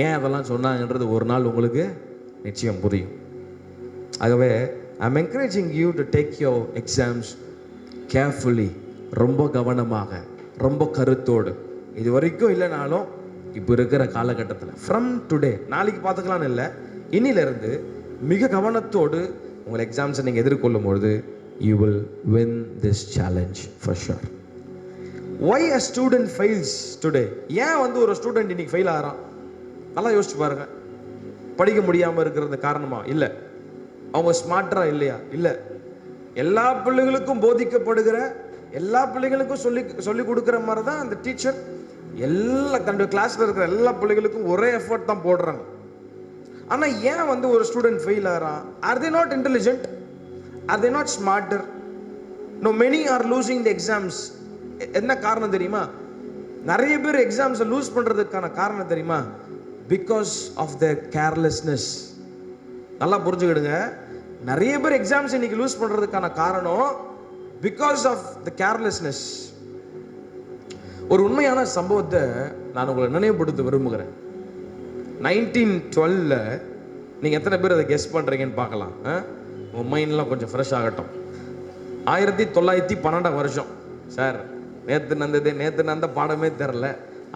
ஏன் அதெல்லாம் சொன்னாங்கன்றது ஒரு நாள் உங்களுக்கு நிச்சயம் புரியும். ஆகவே I am encouraging you to take your exams carefully, ரொம்ப கவனமாக, ரொம்ப கருத்தோடு. இது வரைக்கும் இல்லைனாலும் இப்போ இருக்கிற காலகட்டத்தில், ஃப்ரம் டுடே, நாளைக்கு பார்த்துக்கலான்னு இல்லை, இன்னிலிருந்து மிக கவனத்தோடு உங்கள் எக்ஸாம்ஸை நீங்கள் எதிர்கொள்ளும் பொழுது you will win this challenge for sure. Why a student fails today? ஏன் வந்து ஒரு ஸ்டூடெண்ட் இன்னைக்கு ஃபெயில் ஆகிறான்? நல்லா யோசிச்சு பாருங்க. படிக்க முடியாமல் இருக்கிறது காரணமா? இல்லை. அவங்க ஸ்மார்ட்டரா இல்லையா? இல்லை. எல்லா பிள்ளைகளுக்கும் போதிக்கப்படுகிற, எல்லா பிள்ளைகளுக்கும் சொல்லி கொடுக்குற மாதிரி தான் அந்த டீச்சர் தன்னுடைய கிளாஸில் இருக்கிற எல்லா பிள்ளைகளுக்கும் ஒரே எஃபர்ட் தான் போடுறாங்க. ஆனால் ஏன் வந்து ஒரு ஸ்டூடெண்ட் ஃபெயில் ஆகிறான்? Are they not intelligent? Are they not smarter? No, many are losing the exams. என்ன காரணம் தெரியுமா? நிறைய பேர் எக்ஸாம்ஸை லூஸ் பண்ணுறதுக்கான காரணம் தெரியுமா? Because of the carelessness. நல்லா புரிஞ்சுக்கிடுங்க, நிறைய பேர் எக்ஸாம்ஸ் இன்னைக்கு லூஸ் பண்ணுறதுக்கான காரணம் பிகாஸ் ஆஃப் த கேர்லெஸ்னஸ். ஒரு உண்மையான சம்பவத்தை நான் உங்களை நினைவுபடுத்த விரும்புகிறேன். 1912 நீங்கள் எத்தனை பேர் அதை கெஸ் பண்ணுறீங்கன்னு பார்க்கலாம். உங்கள் மைண்ட்லாம் கொஞ்சம் ஃப்ரெஷ் ஆகட்டும். 1912 வருஷம். சார் நேற்று நடந்த பாடமே தெரில,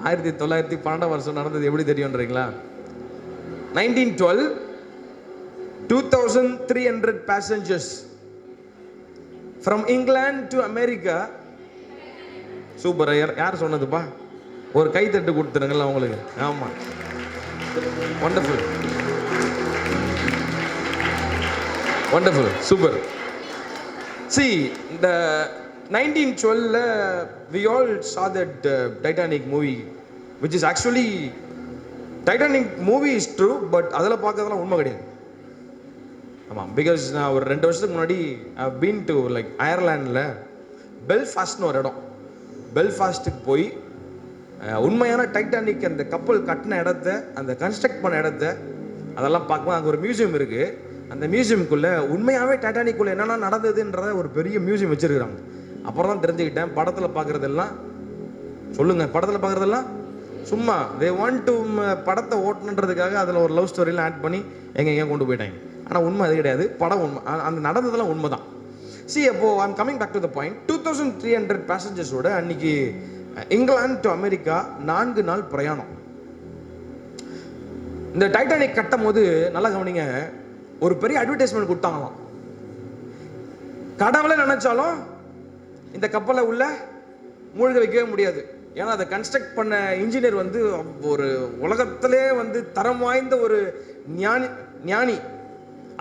1912 வருஷம் நடந்தது எப்படி தெரியும்ன்றீங்களா? 1912, 2300 passengers from England to America. Super. யார் சொன்னதுப்பா? ஒரு கை தட்டு கொடுத்துருங்களா உங்களுக்கு. ஆமாம், wonderful, wonderful, super. See, the 1912 we all saw that Titanic movie, which is actually Titanic movie is true, but அதில் பார்க்கறதுலாம் உண்மை கிடையாது. ஆமாம், பிகாஸ் நான் ஒரு 2 வருஷத்துக்கு முன்னாடி I've been to like அயர்லாண்டில் பெல்ஃபாஸ்ட்னு ஒரு இடம். பெல்ஃபாஸ்ட்டுக்கு போய் உண்மையான டைட்டானிக் அந்த கப்பல் கட்டின இடத்த, அந்த கன்ஸ்ட்ரக்ட் பண்ண இடத்த அதெல்லாம் பார்க்கும்போது அங்கே ஒரு மியூசியம் இருக்குது. அந்த மியூசியமுக்குள்ளே உண்மையாகவே டைட்டானிக்குள்ளே என்னென்ன நடந்ததுன்றத ஒரு பெரிய மியூசியம் வச்சுருக்குறாங்க. அப்புறம் தான் தெரிஞ்சுக்கிட்டேன், படத்தில் பார்க்குறதெல்லாம் சொல்லுங்கள், படத்தில் பார்க்குறதெல்லாம் சும்மா தே வாண்ட் டு படத்தை ஓட்டணுன்றதுக்காக அதில் ஒரு லவ் ஸ்டோரியெலாம் ஆட் பண்ணி எங்கெங்கே கொண்டு போயிட்டாங்க. ஆனால் உண்மை அது கிடையாது, படம் உண்மை, அந்த நடந்ததெல்லாம் உண்மை தான். See, அப்போது I'm coming back to the point. 2300 பேசஞ்சர்ஸோட அன்னைக்கு இங்கிலாந்து டு அமெரிக்கா 4 நாள் பிரயாணம். இந்த டைட்டானிக் கட்டும் போது நல்லா கவனிங்க, ஒரு பெரிய அட்வர்டைஸ்மெண்ட் கொடுத்தாங்களாம். கடவுளை நினைச்சாலும் இந்த கப்பலை உள்ள மூழ்க வைக்கவே முடியாது. ஏன்னா அதை கன்ஸ்ட்ரக்ட் பண்ண இன்ஜினியர் வந்து ஒரு உலகத்திலே வந்து தரம் வாய்ந்த ஒரு ஞானி.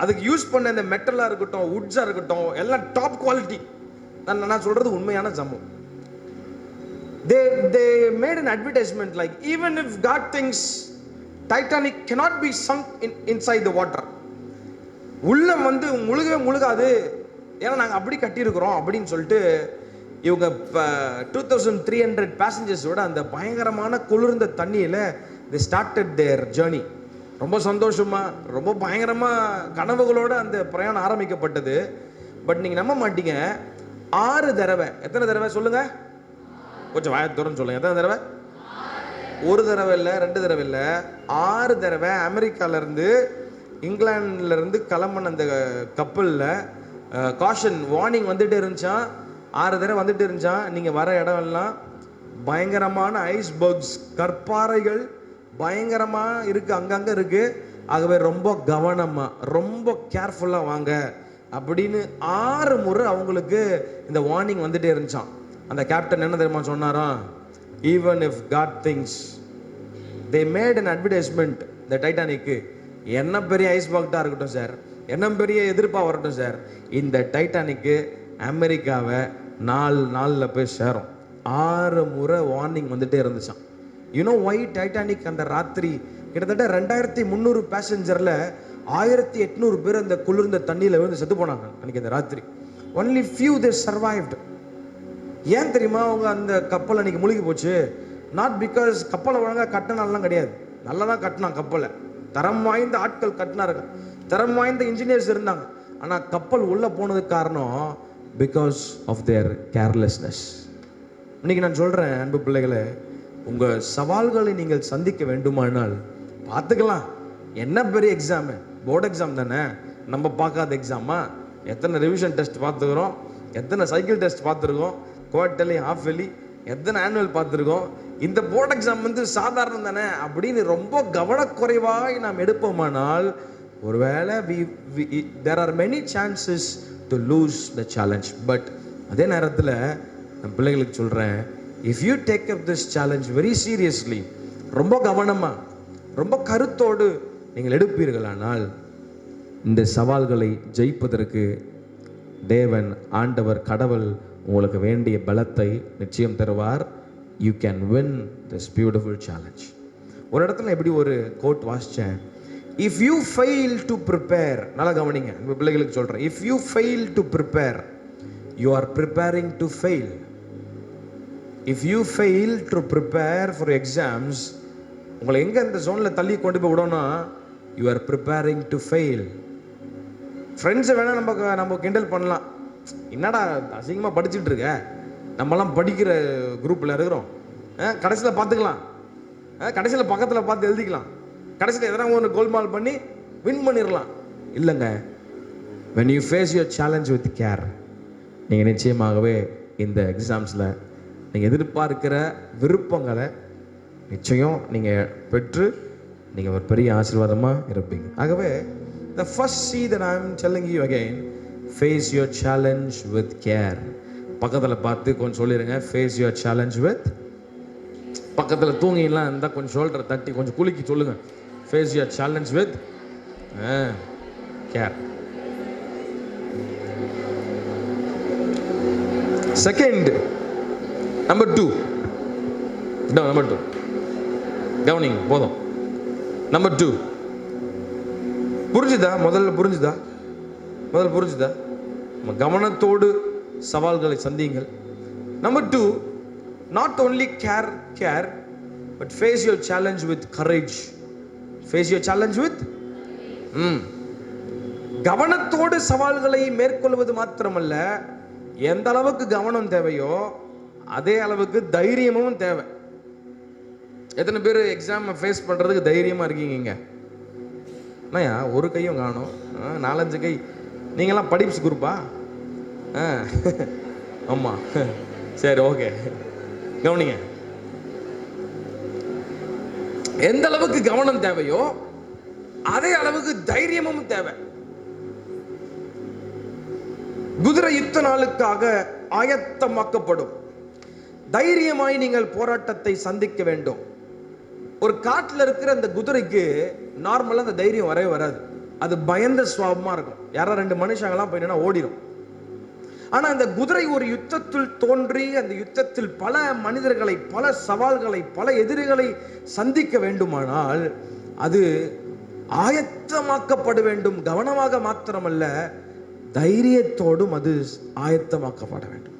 அதுக்கு யூஸ் பண்ண இந்த மெட்டலாக இருக்கட்டும், வுட்ஸாக இருக்கட்டும், எல்லாம் டாப் குவாலிட்டி. நான் சொல்றது உண்மையான சம்பவம். They made an advertisement like, even if God thinks Titanic cannot be sunk inside the water, உள்ள வந்து முழுகாது, ஏன்னா நாங்கள் அப்படி கட்டியிருக்கிறோம் அப்படின்னு சொல்லிட்டு இவங்க 2300 பேசஞ்சர்ஸோட அந்த பயங்கரமான குளிர்ந்த தண்ணியில் they started their journey. ரொம்ப சந்தோஷமாக, ரொம்ப பயங்கரமாக கனவுகளோடு அந்த பிரயாணம் ஆரம்பிக்கப்பட்டது. பட் நீங்கள் நம்ப மாட்டீங்க, 6 தடவை, எத்தனை தடவை சொல்லுங்கள், கொஞ்சம் வாயத்தோரன்னு சொல்லுங்கள், எத்தனை தடவை? 1 தடவை இல்லை, 2 தடவை இல்லை, 6 தடவை அமெரிக்காவிலேருந்து இங்கிலாந்துலேருந்து கிளம்பின அந்த கப்பலில் காஷன் வார்னிங் வந்துகிட்டே இருந்துச்சான். 6 தடவை வந்துகிட்டே இருந்துச்சான். நீங்கள் வர இடம் எல்லாம் பயங்கரமான ஐஸ்பர்க்ஸ், கற்பாறைகள் பயங்கரமாக இருக்குது, அங்கங்கே இருக்குது. ஆகவே ரொம்ப கவனமாக, ரொம்ப கேர்ஃபுல்லாக வாங்க அப்படின்னு 6 முறை அவங்களுக்கு இந்த வார்னிங் வந்துகிட்டே இருந்துச்சான். அந்த கேப்டன் என்ன தெரியுமா சொன்னாராம்? Even if God things, they made an advertisement இந்த டைட்டானிக்கு. என்ன பெரிய ஐஸ்பர்க்டாக இருக்கட்டும் சார், என்ன பெரிய எதிர்ப்பாக வரட்டும் சார், இந்த டைட்டானிக்கு அமெரிக்காவை 4 நாளில் போய் சேரும். 6 முறை வார்னிங் வந்துகிட்டே இருந்துச்சான். யூனோ ஒய் டைட்டானிக் அந்த ராத்திரி கிட்டத்தட்ட 2300 பேசஞ்சரில் 1800 பேர் அந்த குளிர்ந்த தண்ணியில் விழுந்து செத்து போனாங்க அன்றைக்கி அந்த ராத்திரி. ஒன்லி ஃபியூ தே சர்வைவ்டு. ஏன் தெரியுமா அவங்க அந்த கப்பல் அன்றைக்கி முழுகி போச்சு? நாட் பிகாஸ் கப்பலை ஒழுங்காக கட்டினாலாம் கிடையாது, நல்லா தான் கட்டினான் கப்பலை, தரம் வாய்ந்த ஆட்கள் கட்டினார்கள், தரம் வாய்ந்த இன்ஜினியர்ஸ் இருந்தாங்க. ஆனால் கப்பல் உள்ளே போனதுக்கு காரணம் பிகாஸ் ஆஃப் தேர் கேர்லெஸ்னஸ். இன்றைக்கி நான் சொல்கிறேன் அன்பு பிள்ளைகளை, உங்கள் சவால்களை நீங்கள் சந்திக்க வேண்டுமானால் பார்த்துக்கலாம். என்ன பெரிய எக்ஸாமு, போர்டு எக்ஸாம் தானே, நம்ம பார்க்காத எக்ஸாமா? எத்தனை ரிவிஷன் டெஸ்ட் பார்த்துக்கிறோம், எத்தனை சைக்கிள் டெஸ்ட் பார்த்துருக்கோம், குவார்டர்லி, ஹாஃப் இயர்லி, எத்தனை ஆனுவல் பார்த்துருக்கோம். இந்த போர்டு எக்ஸாம் வந்து சாதாரணம் தானே அப்படின்னு ரொம்ப கவனக்குறைவாக நாம் எடுப்போமானால் ஒருவேளை there are many chances to lose the challenge. But அதே நேரத்தில் நான் பிள்ளைகளுக்கு சொல்கிறேன், if you take up this challenge very seriously, ரொம்ப கவனமாக, ரொம்ப கருத்தோடு நீங்கள் எடுப்பீர்களானால் இந்த சவால்களை ஜெயிப்பதற்கு தேவன், ஆண்டவர், கடவுள் உங்களுக்கு வேண்டிய பலத்தை நிச்சயம் தருவார். you can win this beautiful challenge. ஒரு இடத்துல எப்படி ஒரு கோட் வாசித்தேன், if you fail to prepare, நல்லா கவனிங்க, உங்கள் பிள்ளைகளுக்கு சொல்கிறேன், if you fail to prepare, you are preparing to fail. If you fail to prepare for exams, உங்களை எங்கே இந்த ஜோனில் தள்ளி கொண்டு போய் விடணும்னா, you are preparing to fail. ஃப்ரெண்ட்ஸை வேணால் நம்ம கிண்டல் பண்ணலாம், என்னடா அசிங்கமாக படிச்சுட்டு இருக்க, நம்மலாம் படிக்கிற குரூப்பில் இருக்கிறோம், கடைசியில் பார்த்துக்கலாம், கடைசியில் பக்கத்தில் பார்த்து எழுதிக்கலாம், கடைசியில் எதனா ஒன்று கோல்மால் பண்ணி வின் பண்ணிடலாம். இல்லைங்க, when you face your challenge with care, நீங்கள் நிச்சயமாகவே இந்த எக்ஸாம்ஸில் நீங்கள் எதிர்பார்க்கிற விருப்பங்களை நிச்சயம் நீங்கள் பெற்று நீங்கள் ஒரு பெரிய ஆசீர்வாதமாக இருப்பீங்க. ஆகவே the first C that I am telling you again, face your challenge with care. பக்கத்தில் பார்த்து கொஞ்சம் சொல்லிடுங்க, face your challenge with, பக்கத்தில் தூங்கிலாம் இருந்தால் கொஞ்சம் ஷோல்டரை தட்டி கொஞ்சம் குலுக்கி சொல்லுங்கள், face your challenge with care. Second, number 2, கவனிங்க போதும். நம்பர் 2 புரிஞ்சுதா? முதல்ல புரிஞ்சுதா? கவனத்தோடு சவால்களை சந்தியுங்கள். Number 2, not only care but face your challenge with courage. Face your challenge with கவனத்தோடு சவால்களை மேற்கொள்வது மாத்திரமல்ல, எந்த அளவுக்கு கவனம் தேவையோ அதே அளவுக்கு தைரியமும் தேவை. எத்தனை பேர் எக்ஸாம் ஃபேஸ் பண்ணுறதுக்கு தைரியமாக இருக்கீங்க? அண்ணா ஒரு கையும் காணும், 4-5 கை. நீங்களாம் படிப்ஸ் குரூப்பா? ஆமாம், சரி, ஓகே. கவனிங்க, எந்த அளவுக்கு கவனம் தேவையோ அதே அளவுக்கு தைரியமும் தேவை. குதிரை யுத்த நாளுக்காக ஆயத்தமாக்கப்படும். தைரியமாய் நீங்கள் போராட்டத்தை சந்திக்க வேண்டும். ஒரு காட்டில் இருக்கிற அந்த குதிரைக்கு நார்மலாக அந்த தைரியம் வரவே வராது. அது பயந்த சுவாபமாக இருக்கும். யாரா 2 மனுஷங்களாம் போயிட்டா ஓடிடும். ஆனால் அந்த குதிரை ஒரு யுத்தத்தில் தோன்றி அந்த யுத்தத்தில் பல மனிதர்களை, பல சவால்களை, பல எதிரிகளை சந்திக்க வேண்டுமானால் அது ஆயத்தமாக்கப்பட வேண்டும். கவனமாக மாத்திரமல்ல, தைரியத்தோடும் அது ஆயத்தமாக்கப்பட வேண்டும்.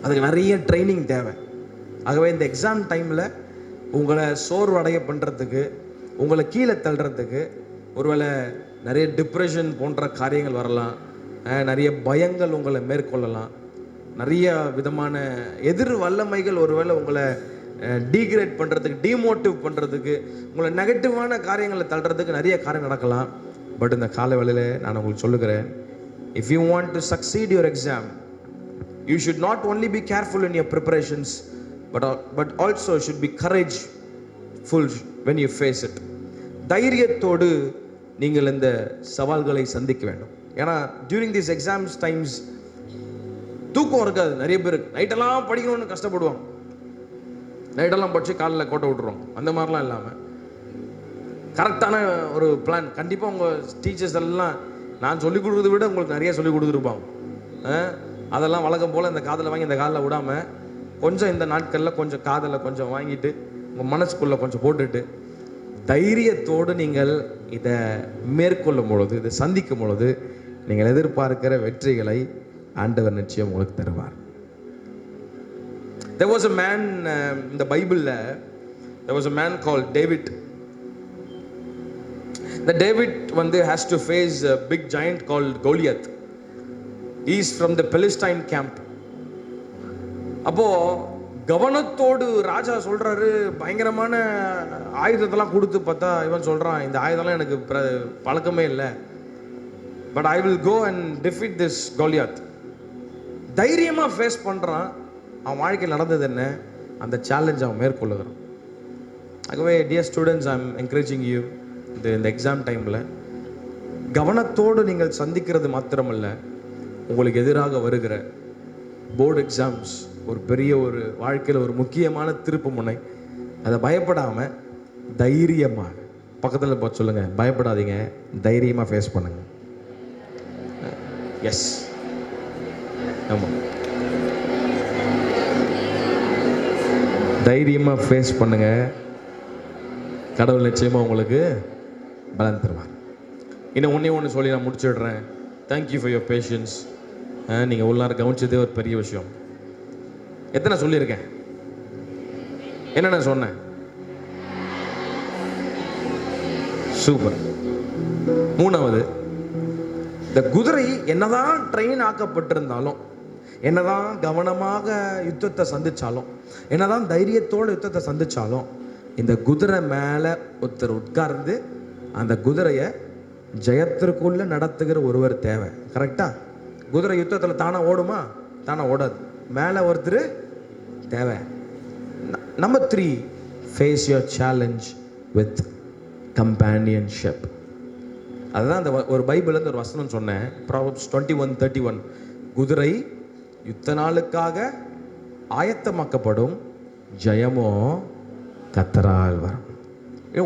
அதுக்கு நிறைய ட்ரைனிங் தேவை. ஆகவே இந்த எக்ஸாம் டைமில் உங்களை சோர்வடைய பண்ணுறதுக்கு, உங்களை கீழே தள்ளுறதுக்கு, ஒருவேளை நிறைய டிப்ரெஷன் போன்ற காரியங்கள் வரலாம், நிறைய பயங்கள் உங்களை மேற்கொள்ளலாம், நிறைய விதமான எதிர் வல்லமைகள் ஒருவேளை உங்களை டீக்ரேட் பண்ணுறதுக்கு, டிமோட்டிவ் பண்ணுறதுக்கு, உங்களை நெகட்டிவான காரியங்களை தள்ளுறதுக்கு நிறைய காரியம் நடக்கலாம். பட் இந்த கால வேளையிலே நான் உங்களுக்கு சொல்லுகிறேன், if you want to succeed your exam, you should not only be careful in your preparations but also should be courageful when you face it. தைரியத்தோடு நீங்கள் இந்த சவால்களை சந்திக்க வேண்டும். ஏன்னா during these exams times தூக்கம் இருக்காது. நிறைய பேருக்கு நைட்டெல்லாம் படிக்கணும்னு கஷ்டப்படுவாங்க. நைட்டெல்லாம் படித்து காலையில் கோட்டை விட்டுருவாங்க. அந்த மாதிரிலாம் இல்லாமல் கரெக்டான ஒரு பிளான். கண்டிப்பாக உங்கள் டீச்சர்ஸ் எல்லாம் நான் சொல்லிக் கொடுக்குறத விட உங்களுக்கு நிறைய சொல்லிக் கொடுத்துருப்பாங்க. அதெல்லாம் வழக்கம் போல் இந்த காதில் வாங்கி இந்த காதில் விடாமல் கொஞ்சம் இந்த நாட்களில் கொஞ்சம் காதில் கொஞ்சம் வாங்கிட்டு உங்கள் மனசுக்குள்ளே கொஞ்சம் போட்டுட்டு தைரியத்தோடு நீங்கள் இதை மேற்கொள்ளும் பொழுது, இதை சந்திக்கும் பொழுது நீங்கள் எதிர்பார்க்கிற வெற்றிகளை ஆண்டவர் நிச்சயம் உங்களுக்கு தருவார். There was a man in the Bible, there was a man called David. The David has to face a big giant called Goliath. He is from the Philistine camp. அப்போ கவனத்தோடு ராஜா சொல்றாரு, பயங்கரமான ஆயுதத்தெல்லாம் கொடுத்து பார்த்தா இவன் சொல்றான், இந்த ஆயுதம்லாம் எனக்கு பழக்கமே இல்லை, but I will go and defeat this Goliath. தைரியமா ஃபேஸ் பண்றான். அவன் வாழ்க்கையில் நடந்தது என்ன, அந்த சேலஞ்ச் அவன் மேற்கொள்ளுகிறான். ஆகவே dear students, I am encouraging you இந்த எக்ஸாம் டைமில் கவனத்தோடு நீங்கள் சந்திக்கிறது மாத்திரமல்ல, உங்களுக்கு எதிராக வருகிற போர்டு எக்ஸாம்ஸ் ஒரு பெரிய ஒரு வாழ்க்கையில் ஒரு முக்கியமான திருப்பு முனை. அதை பயப்படாமல் தைரியமாக பக்கத்தில் பார்த்து சொல்லுங்கள், பயப்படாதீங்க, தைரியமாக ஃபேஸ் பண்ணுங்கள். எஸ், ஆமாம். தைரியமாக ஃபேஸ் பண்ணுங்க. கடவுள் நிச்சயமாக உங்களுக்கு பலன் தருவார். இன்னும் ஒன்று சொல்லி நான் முடிச்சிடுறேன். Thank you for your patience. நீங்கள் உள்ள நேரம் கவனிச்சதே ஒரு பெரிய விஷயம். எத்தனை சொல்லியிருக்கேன்? என்னென்ன சொன்னேன்? சூப்பர். மூணாவது, இந்த குதிரை என்னதான் ட்ரெயின் ஆக்கப்பட்டிருந்தாலும், என்னதான் கவனமாக யுத்தத்தை சந்திச்சாலும், என்னதான் தைரியத்தோடு யுத்தத்தை சந்திச்சாலும், இந்த குதிரை மேலே ஒருத்தர் உட்கார்ந்து அந்த குதிரையை ஜெயத்திற்குள்ள நடத்துகிற ஒருவர் தேவை. கரெக்டா? குதிரை யுத்தத்தில் தானே ஓடுமா? தானே ஓடாது. மேலே ஒருத்தர் தேவை. Number 3, face your challenge with companionship. அதுதான் அந்த ஒரு பைபிள்லேருந்து ஒரு வசனம் சொன்னேன். ப்ராவர்ப்ஸ் 21:31. குதிரை யுத்த நாளுக்காக ஆயத்தமாக்கப்படும், ஜெயமோ கர்த்தரால் வரும்.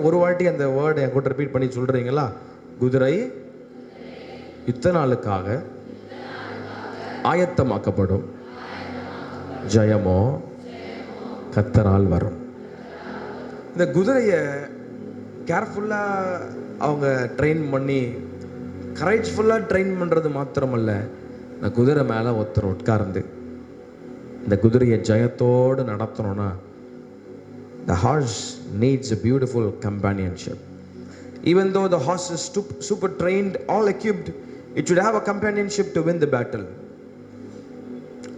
ஒரு வாட்டி அந்த வேர்டு என் கூட ரிப்பீட் பண்ணி சொல்கிறீங்களா? குதிரை யுத்த நாளுக்காக ஆயத்தமாக்கப்படும், ஜெயமோ கர்த்தரால் வரும். இந்த குதிரையை கேர்ஃபுல்லாக அவங்க ட்ரெயின் பண்ணி, கரேஜ்ஃபுல்லாக ட்ரெயின் பண்ணுறது மாத்திரமல்ல, இந்த குதிரை மேலே ஒருத்தர் உட்கார்ந்து இந்த குதிரையை ஜெயத்தோடு நடத்தணும்னா, the horse needs a beautiful companionship. Even though the horse is super trained, all equipped, it should have a companionship to win the battle.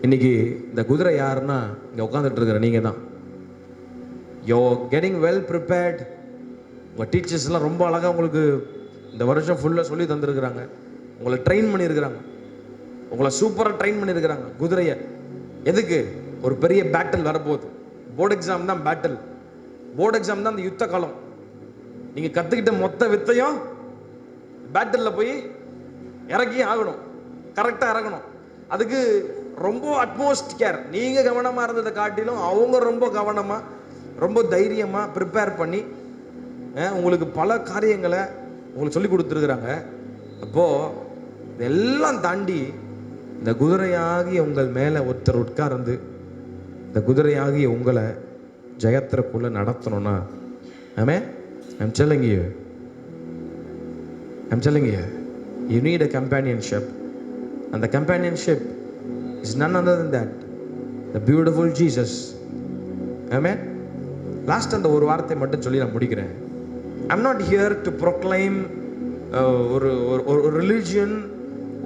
இன்னைக்கு இந்த குதிரை யாருன்னா, இங்கே உட்காந்துட்டு இருக்கிற நீங்கள் தான். You're getting well prepared. உங்கள் டீச்சர்ஸ்லாம் ரொம்ப அழகாக உங்களுக்கு இந்த வருஷம் ஃபுல்லாக சொல்லி தந்துருக்குறாங்க. உங்களை ட்ரெயின் பண்ணியிருக்கிறாங்க. உங்களை சூப்பராக ட்ரெயின் பண்ணியிருக்கிறாங்க. குதிரையை எதுக்கு? ஒரு பெரிய பேட்டில் வரப்போகுது. போர்டு எக்ஸாம் தான் பேட்டில். போர்டு எக்ஸாம் தான் அந்த யுத்த காலம். நீங்கள் கற்றுக்கிட்ட மொத்த வித்தையும் பேட்டிலில் போய் இறக்கி ஆகணும். கரெக்டாக இறங்கணும். அதுக்கு ரொம்ப அட்மோஸ்ட் கேர். நீங்கள் கவனமாக இருந்ததை காட்டிலும் அவங்க ரொம்ப கவனமாக, ரொம்ப தைரியமாக ப்ரிப்பேர் பண்ணி உங்களுக்கு பல காரியங்களை உங்களுக்கு சொல்லி கொடுத்துருக்குறாங்க. அப்போது இதெல்லாம் தாண்டி இந்த குதிரையாகிய உங்கள் மேலே ஒருத்தர் உட்கார்ந்து இந்த குதிரையாகிய உங்களை ஜெயத்திற்குள்ளே நடத்தணும்னா, ஆமே, I'm telling you, you need a companionship. And the companionship is none other than that, the beautiful Jesus. Amen. Last அந்த ஒரு வார்த்தை மட்டும் சொல்லி நான் முடிக்கிறேன். I'm not here to proclaim ஒரு religion,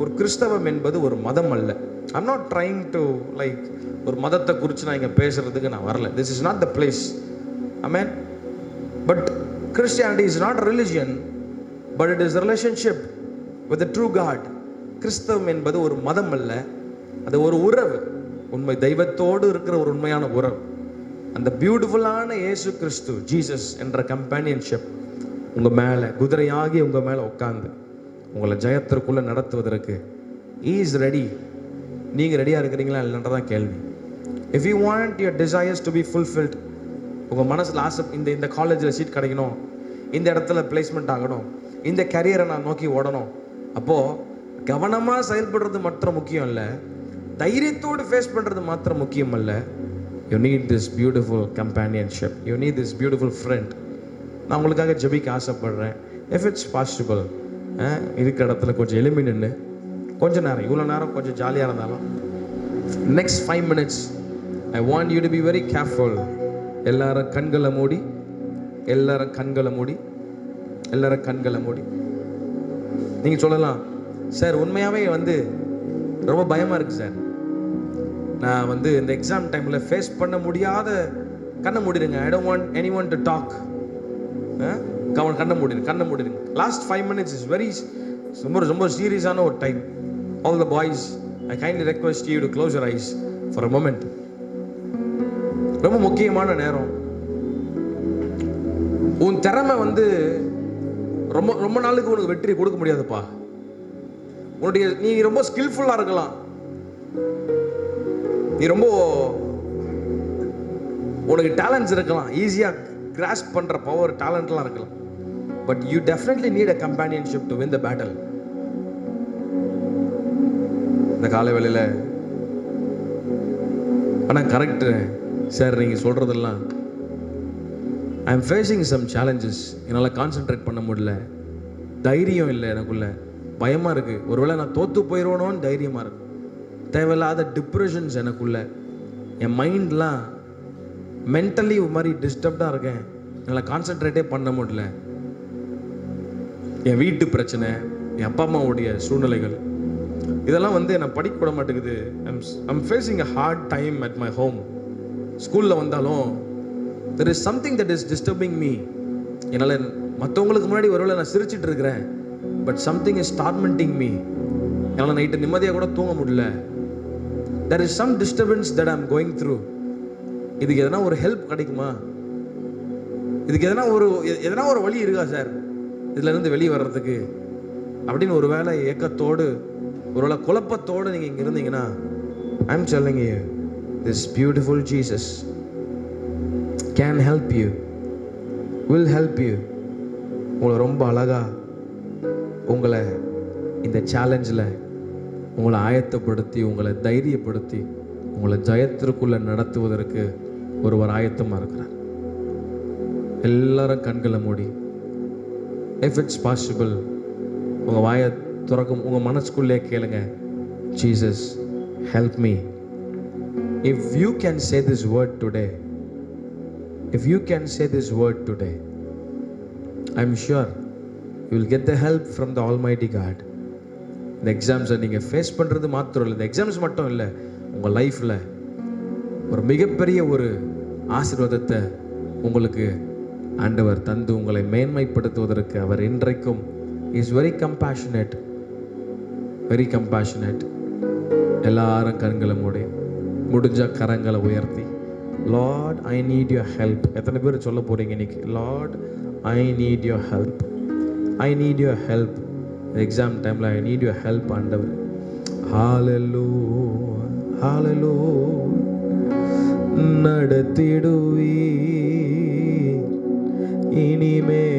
ஒரு கிறிஸ்தவம் என்பது ஒரு மதம் அல்ல. I'm not trying to like ஒரு மதத்தை குறித்து நான் இங்கே பேசுறதுக்கு நான் வரல. This is not the place. Amen. But Christianity is not a religion, but it is a relationship with the true God. கிறிஸ்தவம் என்பது ஒரு மதம் அல்ல, அது ஒரு உறவு. உண்மை தெய்வத்தோடு இருக்கிற ஒரு உண்மையான உறவு. அந்த பியூட்டிஃபுல்லான இயேசு கிறிஸ்து, ஜீசஸ் என்ற கம்பேனியன்ஷிப் உங்கள் மேலே, குதிரையாகி உங்கள் மேலே உட்காந்து உங்களை ஜெயத்திற்குள்ளே நடத்துவதற்கு He is ready. நீங்கள் ரெடியாக இருக்கிறீங்களா இல்லைன்றதான் கேள்வி. If you want your desires to be fulfilled, உங்கள் மனசில் ஆசை, இந்த காலேஜில் சீட் கிடைக்கணும், இந்த இடத்துல பிளேஸ்மெண்ட் ஆகணும், இந்த கரியரை நான் நோக்கி ஓடணும், அப்போது கவனமாக செயல்படுறது மாத்திரம் முக்கியம் இல்லை, தைரியத்தோடு ஃபேஸ் பண்ணுறது மாத்திரம் முக்கியம் அல்ல. You need this beautiful companionship. You need this beautiful friend. நான் உங்களுக்காக ஜெபிக்க ஆசைப்படுறேன். இஃப் இட்ஸ் பாசிபிள், இருக்கிற இடத்துல கொஞ்சம் எளிமை நின்று கொஞ்ச நேரம், இவ்வளோ நேரம் கொஞ்சம் ஜாலியாக இருந்தாலும், next 5 minutes I want you to be very careful. எல்லாரும் கண்களை மூடி, எல்லாரும் கண்களை மூடி. நீங்கள் சொல்லலாம், சார் உண்மையாகவே ரொம்ப பயமாக இருக்குது சார், நான் இந்த எக்ஸாம் டைமில் ஃபேஸ் பண்ண முடியாத. கண்ணை மூடிடுங்க. I don't want anyone to talk. கண்ணை மூடிடுங்க. லாஸ்ட் 5 minutes இஸ் வெரி ரொம்ப சீரியஸான ஒரு time. All the boys, I kindly request you to close your eyes for a moment. ரொம்ப முக்கியமான நேரம். உன் திறமை ரொம்ப ரொம்ப நாளுக்கு உனக்கு வெற்றி கொடுக்க முடியாதுப்பா. நீ ரொம்ப ஸ்கில்ஃபுல்லாக இருக்கலாம், நீ ரொம்ப உனக்கு டேலண்ட்ஸ் இருக்கலாம், ஈஸியாக கிராஸ்ப் பண்ணுற பவர் டேலண்ட்லாம் இருக்கலாம். But you definitely need a companionship to win the battle. இந்த காலை வேளையில் ஆனால் கரெக்டு சார் நீங்கள் சொல்கிறதெல்லாம் I am facing some challenges, என்னால் கான்சென்ட்ரேட் பண்ண முடியல, தைரியம் இல்லை எனக்குள்ள, பயமாக இருக்குது, ஒருவேளை நான் தோற்று போயிடுவேனோன்னு தைரியமாக இருக்கு, தேவையில்லாத டிப்ரெஷன்ஸ் எனக்குள்ள, என் மைண்ட்லாம் மென்டலி ஒரு மாதிரி டிஸ்டர்ப்டாக இருக்கேன், என்னால் கான்சென்ட்ரேட்டே பண்ண முடியல, என் வீட்டு பிரச்சனை, என் அப்பா அம்மாவுடைய சூழ்நிலைகள், இதெல்லாம் வந்து என்னை படிக்க விட மாட்டேங்குது. I'm facing a hard time at my home. ஸ்கூலில் வந்தாலும் there is something that is disturbing me. என்னால் மற்றவங்களுக்கு முன்னாடி ஒருவேளை நான் சிரிச்சிட்டு இருக்கிறேன், but something is tormenting me. என்னால் நைட்டு நிம்மதியாக கூட தூங்க முடியல. There is some disturbance that I'm going through. இதுக்கு எதனா ஒரு ஹெல்ப் கிடைக்குமா? இதுக்கு எதனா ஒரு வழி இருக்கா சார் இதுலேருந்து வெளியே வர்றதுக்கு அப்படின்னு ஒரு வேளை ஏக்கத்தோடு, ஒரு வேளை குழப்பத்தோடு நீங்கள் இங்கே இருந்தீங்கன்னா, I am telling you, this beautiful Jesus can help you, will help you. உங்களை ரொம்ப அழகாக உங்களை இந்த சேலஞ்சில் உங்களை ஆயத்தப்படுத்தி, உங்களை தைரியப்படுத்தி, உங்களை ஜெயத்திற்குள்ளே நடத்துவதற்கு ஒருவர் ஆயத்தமாக இருக்கிறார். எல்லாரும் கண்களை மூடி, இஃப் இட்ஸ் பாசிபிள், உங்கள் வாயை திறக்கும், உங்கள் மனசுக்குள்ளே கேளுங்க, Jesus help me. If you can say this word today, if you can say this word today, I'm sure you will get the help from the Almighty God. இந்த எக்ஸாம்ஸை நீங்கள் face பண்ணுறது மாத்திரம் இல்லை, இந்த எக்ஸாம்ஸ் மட்டும் இல்லை, உங்கள் லைஃப்பில் ஒரு மிகப்பெரிய ஒரு ஆசீர்வாதத்தை உங்களுக்கு ஆண்டவர் தந்து உங்களை மேன்மைப்படுத்துவதற்கு அவர் இன்றைக்கும் is very compassionate, very compassionate. எல்லாரும் கண்களை மூடி, முடிஞ்ச கரங்களை உயர்த்தி, Lord, I need your help. எத்தனை பேர் சொல்ல போறீங்க இன்னைக்கு? Lord, I need your help. I need your help. Exam டைமில் I need your help ஆண்டவர். Hallelujah, hallelujah. நடத்திடுவீ இனிமேலும்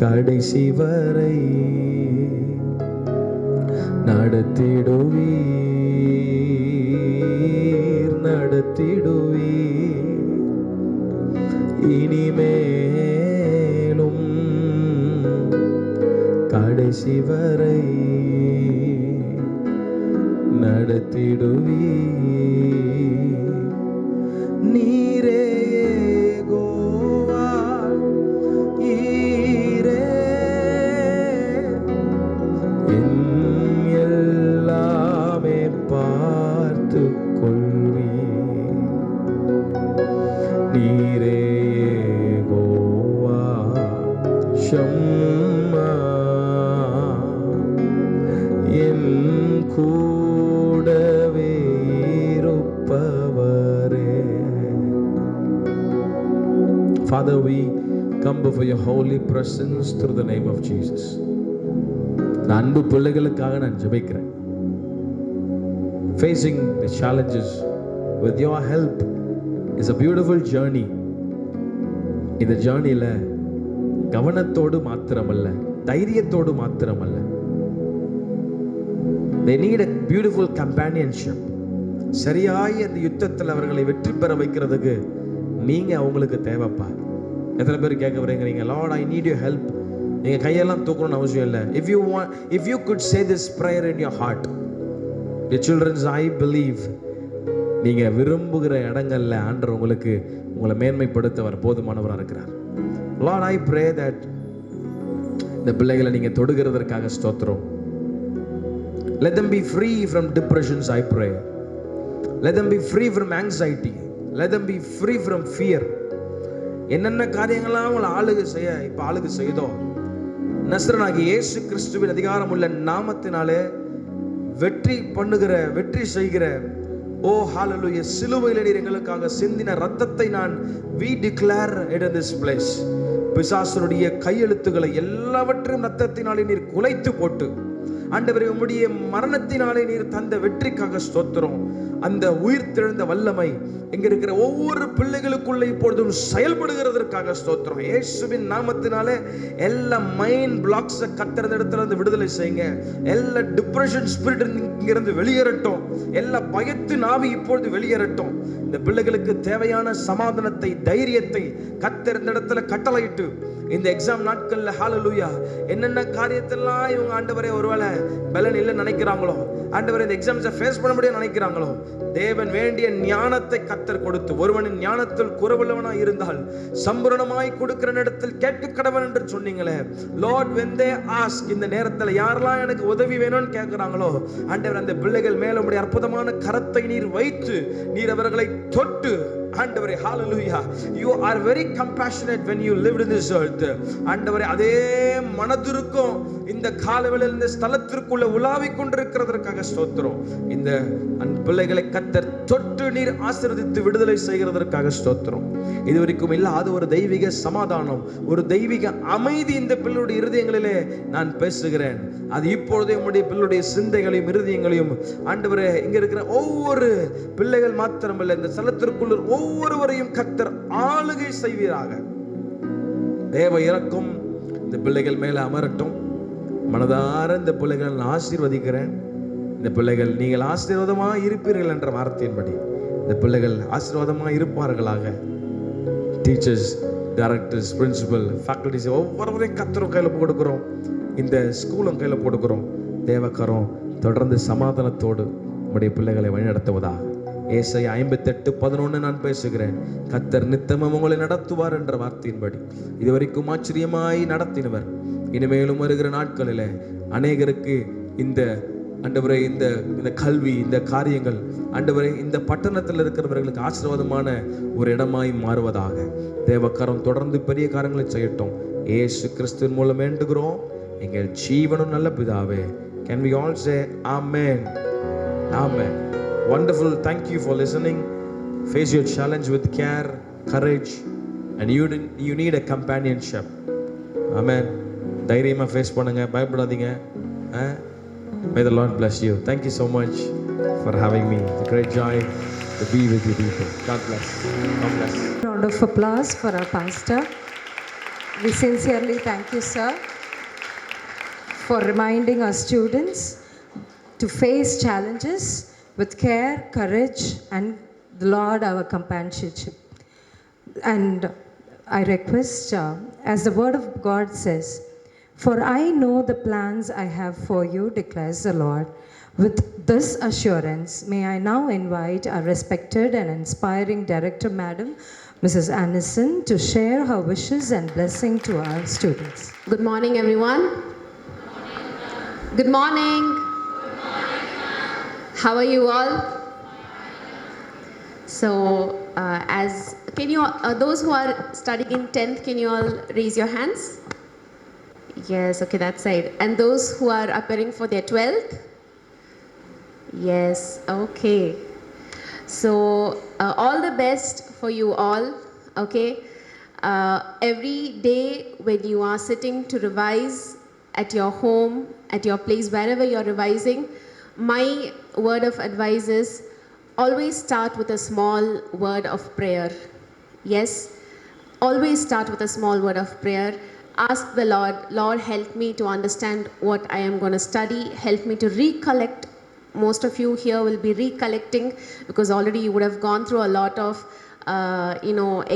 கடைசி வரை நடத்திடுவீ, நடத்திடுவீ இனிமேலும் கடைசி வரை நடத்திடுவீ. நீரே யெகோவா ஈரே, என் எல்லாமே பார்த்து கொள்வி. நீரே யெகோவா ஷம்மா, என் கூடவே இருப்பவரே. Father, we come before your holy presence through the name of Jesus. இந்த அன்பு பிள்ளைகளுக்காக நான் ஜெபிக்கிறேன். Facing the challenges with your help is a beautiful journey. இந்த ஜர்னியில் கவனத்தோடு மாத்திரமல்ல, தைரியத்தோடு மாத்திரமல்ல, they need a beautiful companionship. சரியாய் அந்த யுத்தத்தில் அவர்களை வெற்றி பெற வைக்கிறதுக்கு நீங்க அவங்களுக்கு தேவைப்பா. எத்தனை பேர் கேட்க வரீங்க, Lord, I need your help. நீங்க கையெல்லாம் தூக்கணும்னு அவசியம் இல்லை. If you could say this prayer in your heart, your children's, I believe, நீங்க விரும்புகிற இடங்கள்ல ஆண்டவர் உங்களுக்கு உங்களை மேன்மைப்படுத்த அவர் போதுமானவராக இருக்கிறார். Lord, I pray that இந்த பிள்ளைகளை நீங்க தொடுகிறதற்காக ஸ்தோத்திரம். Let them be free from depressions, I pray. Let them be free from anxiety. Let them be free from fear. என்னென்ன காரியங்கள்லாம் உங்களை ஆளுகை செய்தோ, நசரேயனாகிய இயேசு கிறிஸ்துவின் அதிகாரமுள்ள நாமத்தினாலே வெற்றி செய்கிற, ஓ ஹalleluya, சிலுவையில் நீர் எங்களுக்காக சிந்தின இரத்தத்தை we declare it in this place. பிசாசனுடைய கையெழுத்துக்களை எல்லாவற்றையும் இரத்தத்தினாலே நீர் குலைத்து போட்டு, ஆண்டவரே உம்முடைய மரணத்தினாலே நீர் தந்த வெற்றிக்காக ஸ்தோத்திரம். அந்த உயிர்த்தெழுந்த வல்லமை இங்க இருக்கிற ஒவ்வொரு பிள்ளைகளுக்குள்ள இப்பொழுதும் செயல்படுகிறதற்காக ஸ்தோத்திரம். இயேசுவின் நாமத்தினாலே எல்லா மைண்ட் பிளாக்ஸை கத்துறது இடத்துல இருந்து விடுதலை செய்யுங்க. எல்லா டிப்ரெஷன் ஸ்பிரிட் இங்கிருந்து வெளியேறட்டும். எல்லா பயத்தின் ஆவி இப்பொழுது வெளியேறட்டும். இந்த பிள்ளைகளுக்கு தேவையான சமாதானத்தை, தைரியத்தை கத்தர் இந்த இடத்துல கட்டளையிட்டு இந்த எக்ஸாம் நாட்கள்ல ஹalleluya என்னென்ன காரியத்தெல்லாம் இவங்க ஆண்டவரே ஒருவேளை பலன் இல்லைன்னு நினைக்கிறாங்களோ, ஆண்டவரே இந்த எக்ஸாம்ஸை ஃபேஸ் பண்ண முடியாது நினைக்கிறாங்களோ, தேவன் வேண்டிய ஞானத்தை கத்தர் கொடுத்து, ஒருவனின் ஞானத்தில் குறைவுள்ளவனா இருந்தால் சம்பூரணமாய் கொடுக்கிற இடத்தில் கேட்க கடவன் என்று சொன்னீங்களே. லார்ட் when they ask, இந்த நேரத்தில் யாரெல்லாம் எனக்கு உதவி வேணும்னு கேட்கிறாங்களோ, ஆண்டவர் அந்த பிள்ளைகள் மேல உம்முடைய அற்புதமான கரத்தை நீர் வைத்து நீர் அவர்களை தொட்டு ஆண்டவரே ஹalleluya you are very compassionate when you lived in this earth. ஆண்டவரே அதே மனதுருக்கம் இந்த காலவேளையில் இந்த ஸ்தலத்திற்குள்ள உலாவிக் கொண்டிருக்கிறதற்காக ஸ்தோத்திரம். இந்த பிள்ளைகளை கர்த்தர் தொட்டு நீர் ஆசீர்வதித்து விடுதலை செய்கிறதற்காக ஸ்தோத்திரம். இதுவரைக்கும் இல்லாத ஒரு தெய்வீக சமாதானம், ஒரு தெய்வீக அமைதி இந்த பிள்ளையுடைய இருதயங்களிலே நான் பேசுகிறேன். அது இப்பொழுதே உம்முடைய பிள்ளையுடைய சிந்தைகளையும் இருதயங்களையும் ஆண்டவரே இங்க இருக்கிற ஒவ்வொரு பிள்ளைகள் மாத்திரமல்ல, இந்த ஸ்தலத்திற்குள்ள ஒவ்வொருவரையும் கர்த்தர் ஆளுகை செய்வீராக. தேவ இரக்கம் இந்த பிள்ளைகள் மேல அமரட்டும். மனதார இந்த பிள்ளைகள் நான் ஆசீர்வதிக்கிறேன். இந்த பிள்ளைகள் நீங்கள் ஆசீர்வாதமாக இருப்பீர்கள் என்ற வார்த்தையின்படி இந்த பிள்ளைகள் ஆசீர்வாதமாக இருப்பார்களாக. டீச்சர்ஸ், டைரக்டர்ஸ், பிரின்சிபல், ஃபேக்கல்டிஸ் ஒவ்வொருவரையும் கர்த்தர் கையில் கொடுக்குறோம். இந்த ஸ்கூலும் கையில் கொடுக்குறோம். தேவக்கரம் தொடர்ந்து சமாதானத்தோடு நம்முடைய பிள்ளைகளை வழிநடத்துவதாக. ஏசாயா 58:11 நான் பேசுகிறேன். கர்த்தர் நித்தமும் உங்களை நடத்துவார் என்ற வார்த்தையின்படி இதுவரைக்கும் ஆச்சரியமாய் நடத்தினவர் இனிமேலும் வருகிற நாட்களில் அநேகருக்கு இந்த ஆண்டவரே இந்த கல்வி, இந்த காரியங்கள் ஆண்டவரே இந்த பட்டணத்தில் இருக்கிறவர்களுக்கு ஆசீர்வாதமான ஒரு இடமாய் மாறுவதாக. தேவக்கரம் தொடர்ந்து பெரிய காரியங்களை செய்யட்டும். இயேசு கிறிஸ்துவின் மூலம் வேண்டுகிறோம் எங்கள் ஜீவனும் நல்ல பிதாவே. Can we all say amen? Amen. Wonderful. Thank you for listening. Face your challenge with care, courage, and you need a companionship. Amen. தைரியமா ஃபேஸ் பண்ணுங்க, பயப்படாதீங்க. May the Lord bless you. Thank you so much for having me. It's a great joy to be with you people. God bless. God bless. Round of applause for our pastor. We sincerely thank you, sir, for reminding our students to face challenges with care, courage, and the Lord our companionship. And I request, as the word of God says, for I know the plans I have for you, declares the Lord. With this assurance, may I now invite our respected and inspiring director, Madam Mrs. Anderson, to share her wishes and blessing to our students. Good morning, everyone. Good morning. How are you all? So, can you, those who are studying in 10th, can you all raise your hands? Yes, okay, that side. And those who are appearing for their 12th? Yes, okay. So, all the best for you all, okay? Every day when you are sitting to revise at your home, at your place, wherever you're revising, my word of advice is always start with a small word of prayer. Yes, always start with a small word of prayer. Ask the Lord, Lord, help me to understand what I am going to study. Help me to recollect. Most of you here will be recollecting because already you would have gone through a lot of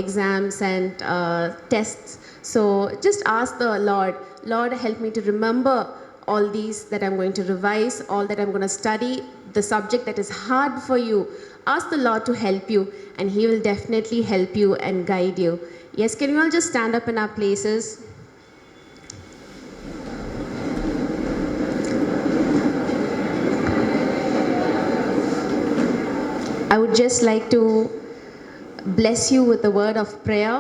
exams and tests. So just ask the Lord, Lord, help me to remember all these that I'm going to revise, all that I'm going to study, the subject that is hard for you. Ask the Lord to help you, and He will definitely help you and guide you. Yes, can we all just stand up in our places? I would just like to bless you with a word of prayer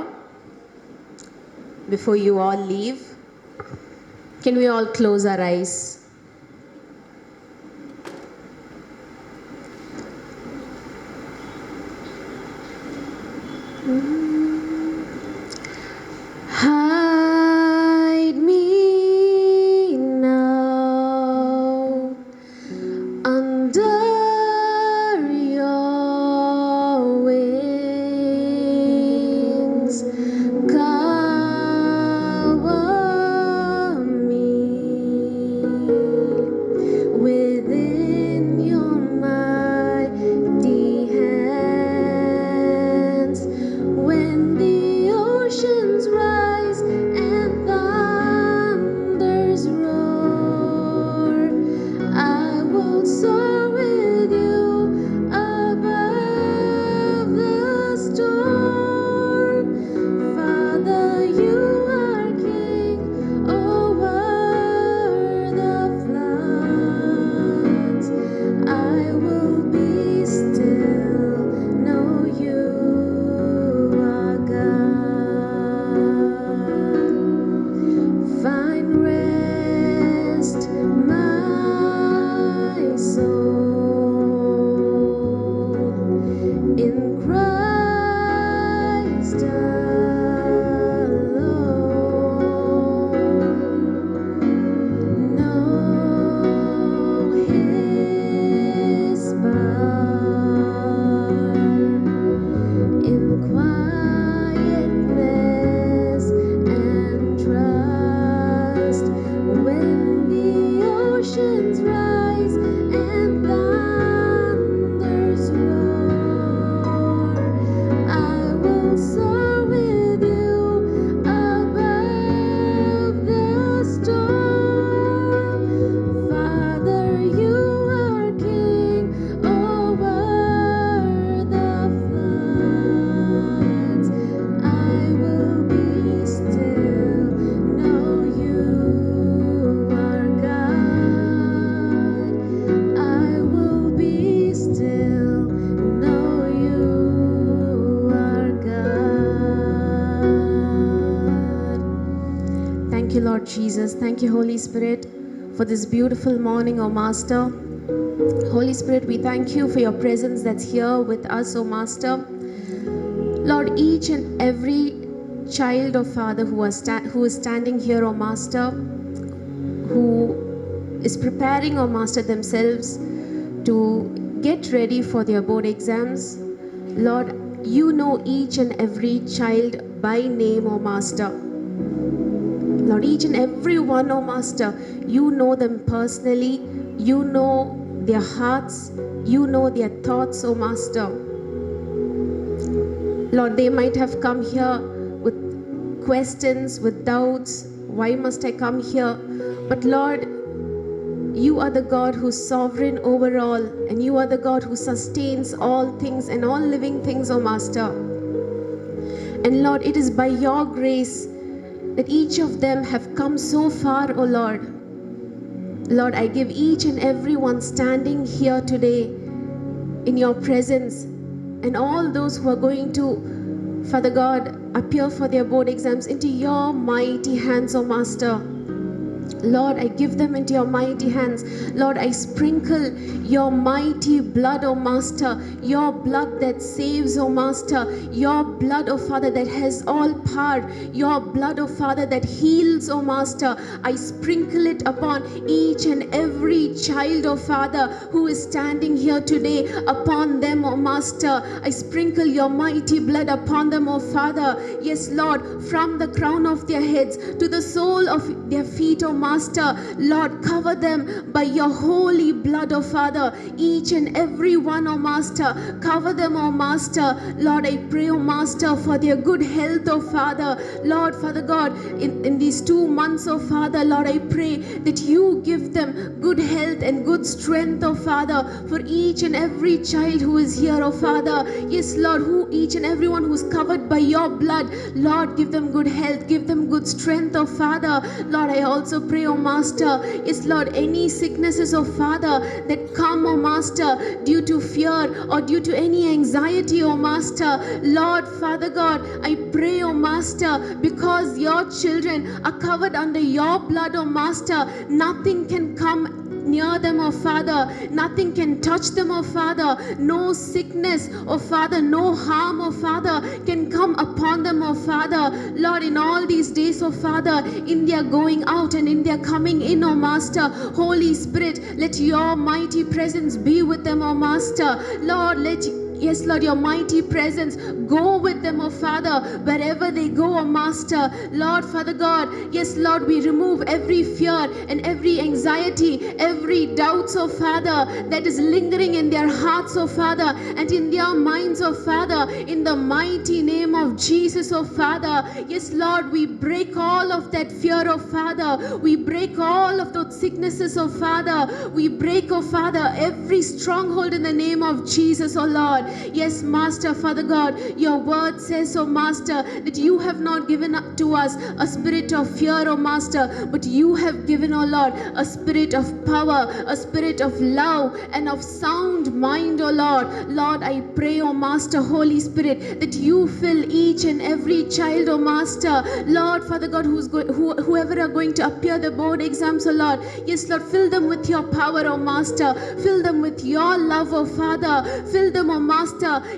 before you all leave. Can we all close our eyes? Hide me now under your Thank you, Lord Jesus. Thank you, Holy Spirit, for this beautiful morning, O Master. Holy Spirit, we thank you for your presence that's here with us, O Master. Lord, each and every child of Father who is standing here, O Master, who is preparing, O Master, themselves to get ready for their board exams. Lord, you know each and every child by name, O Master. Lord, each and every one, O Master, you know them personally. You know their hearts. You know their thoughts, O Master. Lord, they might have come here with questions, with doubts. Why must I come here? But Lord, you are the God who's sovereign over all, and you are the God who sustains all things and all living things, O Master. And Lord, it is by your grace that each of them have come so far, O Lord. Lord, I give each and every one standing here today in your presence, and all those who are going to, Father God, appear for their board exams into your mighty hands, O Master. Lord, I give them into your mighty hands. Lord, I sprinkle your mighty blood, O Master, your blood that saves, O Master, your blood, O Father, that has all power, your blood, O Father, that heals, O Master. I sprinkle it upon each and every child, O Father, who is standing here today, upon them, O Master. I sprinkle your mighty blood upon them, O Father. Yes, Lord, from the crown of their heads to the sole of their feet, O Master. Lord, cover them by your holy blood, O Father. Each and every one, O Master. Cover them, O Master. Lord, I pray, O Master, for their good health, O Father. Lord, Father God, in these 2 months, O Father, Lord, I pray that you give them good health and good strength, O Father, for each and every child who is here, O Father. Yes, Lord, each and everyone who's covered by your blood, Lord, give them good health, give them good strength, O Father. Lord, I also pray, O Master, yes, Lord, any sicknesses, O Father, that come, O Master, due to fear or due to any anxiety, O Master, Lord, Father God, I pray, O Master, because your children are covered under your blood, O Master, nothing can come near them, O Father. Nothing can touch them, O Father. No sickness, O Father, no harm, O Father, can come upon them, O Father. Lord, in all these days, O Father, in their going out and in their coming in, O Master, Holy Spirit, let your mighty presence be with them, O Master. Lord, yes, Lord, your mighty presence go with them, O Father, wherever they go, O Master. Lord, Father God, yes, Lord, we remove every fear and every anxiety, every doubts, O Father, that is lingering in their hearts, O Father, and in their minds, O Father, in the mighty name of Jesus, O Father. Yes, Lord, we break all of that fear, O Father. We break all of those sicknesses, O Father. We break, O Father, every stronghold in the name of Jesus, O Lord. Yes, Master, Father God, your word says, O Master, that you have not given to us a spirit of fear, O Master, but you have given, O Lord, a spirit of power, a spirit of love, and of sound mind, O Lord. Lord, I pray, O Master, Holy Spirit, that you fill each and every child, O Master. Lord, Father God, whoever are going to appear the board exams, O Lord, yes, Lord, fill them with your power, O Master. Fill them with your love, O Father. Fill them, O Master.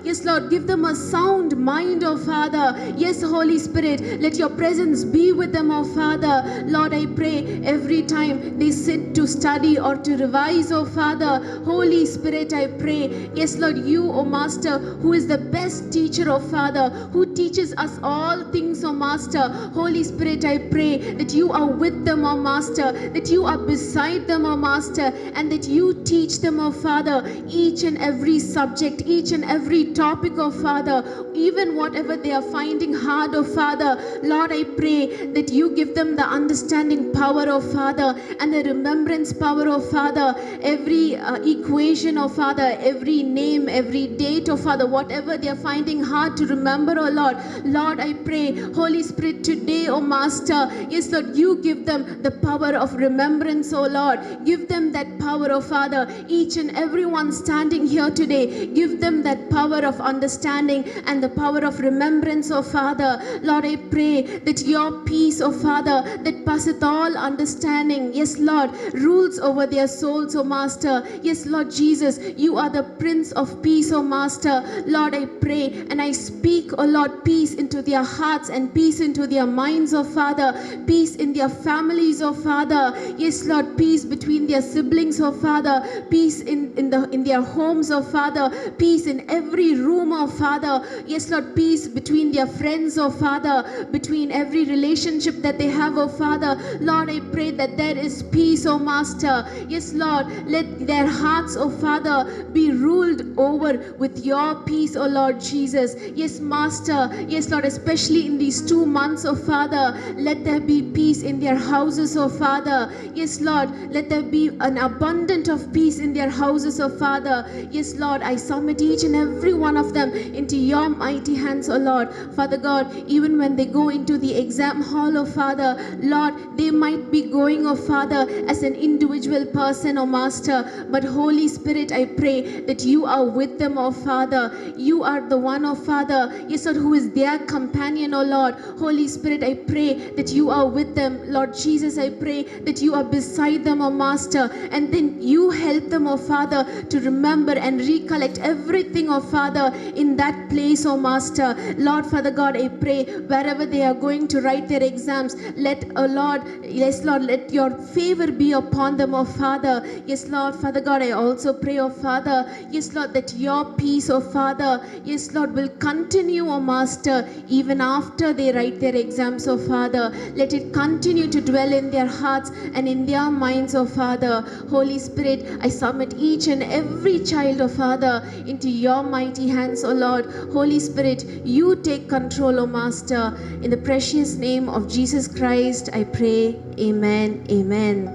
Yes, Lord, give them a sound mind, O Father. Yes, Holy Spirit, let your presence be with them, O Father. Lord, I pray every time they sit to study or to revise, O Father, Holy Spirit, I pray. Yes, Lord, you, O Master, who is the best teacher, O Father, who teaches us all things, O Master. Holy Spirit, I pray that you are with them, O Master, that you are beside them, O Master, and that you teach them, O Father, each and every subject, each and every topic, oh Father, even whatever they are finding hard, oh Father. Lord, I pray that you give them the understanding power, oh Father, and the remembrance power, oh Father. Every equation, oh Father, every name, every date, oh Father, whatever they are finding hard to remember, oh Lord. Lord, I pray, Holy Spirit, today, oh Master, yes, Lord, you give them the power of remembrance, oh Lord. Give them that power, oh Father. Each and every one standing here today, give them them that power of understanding and the power of remembrance, oh Father. Lord, I pray that your peace, oh Father, that passeth all understanding, yes, Lord, rules over their souls, oh Master. Yes, Lord Jesus, you are the Prince of Peace, oh Master. Lord, I pray and I speak, oh Lord, peace into their hearts and peace into their minds, oh Father. Peace in their families, oh Father. Yes, Lord, peace between their siblings, oh Father. Peace in their homes, oh Father. Peace in every room, oh Father. Yes, Lord, peace between their friends, oh Father. Between every relationship that they have, oh Father. Lord, I pray that there is peace, oh Master. Yes, Lord, let their hearts, oh Father, be ruled over with your peace, oh Lord Jesus. Yes, Master. Yes, Lord, especially in these 2 months, oh Father, let there be peace in their houses, oh Father. Yes, Lord, let there be an abundance of peace in their houses, oh Father. Yes, Lord, I submit each and every one of them into your mighty hands, oh Lord. Father God, even when they go into the exam hall, oh Father, Lord, they might be going, oh Father, as an individual person, oh Master. But Holy Spirit, I pray that you are with them, oh Father. You are the one, oh Father, yes, Lord, who is their companion, oh Lord. Holy Spirit, I pray that you are with them. Lord Jesus, I pray that you are beside them, oh Master, and then you help them, oh Father, to remember and recollect everything, oh Father, in that place, oh Master. Lord, Father God, I pray wherever they are going to write their exams, let, oh Lord, yes, Lord, let your favor be upon them, oh Father. Yes, Lord, Father God, I also pray, oh Father, yes, Lord, that your peace, oh Father, yes, Lord, will continue, oh Master, even after they write their exams, oh Father. Let it continue to dwell in their hearts and in their minds, oh Father. Holy Spirit, I submit each and every child, oh Father, into your mighty hands, oh Lord. Holy Spirit, you take control, oh Master. In the precious name of Jesus Christ, I pray. Amen. Amen.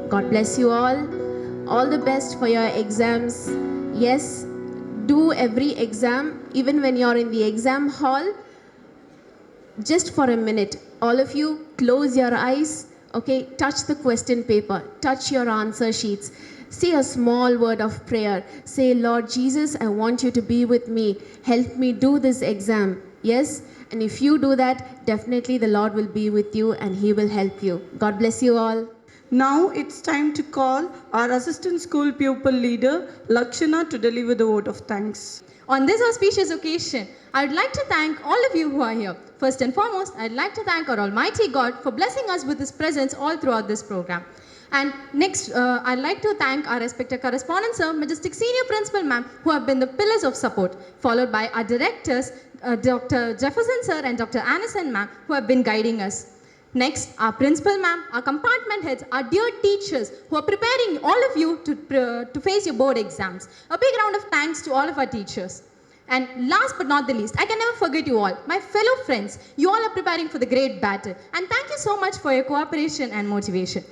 God bless you all. All the best for your exams. Yes, do every exam, even when you're in the exam hall. Just for a minute, all of you, close your eyes. Okay, touch the question paper, touch your answer sheets. Say a small word of prayer. Say, Lord Jesus, I want you to be with me. Help me do this exam. Yes? And if you do that, definitely the Lord will be with you and He will help you. God bless you all. Now it's time to call our assistant school pupil leader, Lakshana, to deliver the vote of thanks. On this auspicious occasion, I would like to thank all of you who are here. First and foremost, I'd like to thank our Almighty God for blessing us with His presence all throughout this program. And next, I'd like to thank our respected correspondents, Sir, Majestic Senior Principal Ma'am, who have been the pillars of support, followed by our directors, Dr. Jefferson Sir and Dr. Anderson Ma'am, who have been guiding us. Next, our principal ma'am, our compartment heads, our dear teachers who are preparing all of you to face your board exams. A big round of thanks to all of our teachers. And last but not the least, I can never forget you all, my fellow friends. You all are preparing for the great battle. And thank you so much for your cooperation and motivation.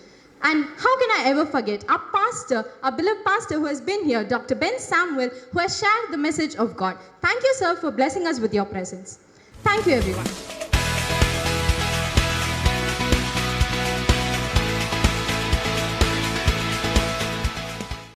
And how can I ever forget our pastor, our beloved pastor who has been here, Dr. Ben Samuel, who has shared the message of God. Thank you, sir, for blessing us with your presence. Thank you, everyone.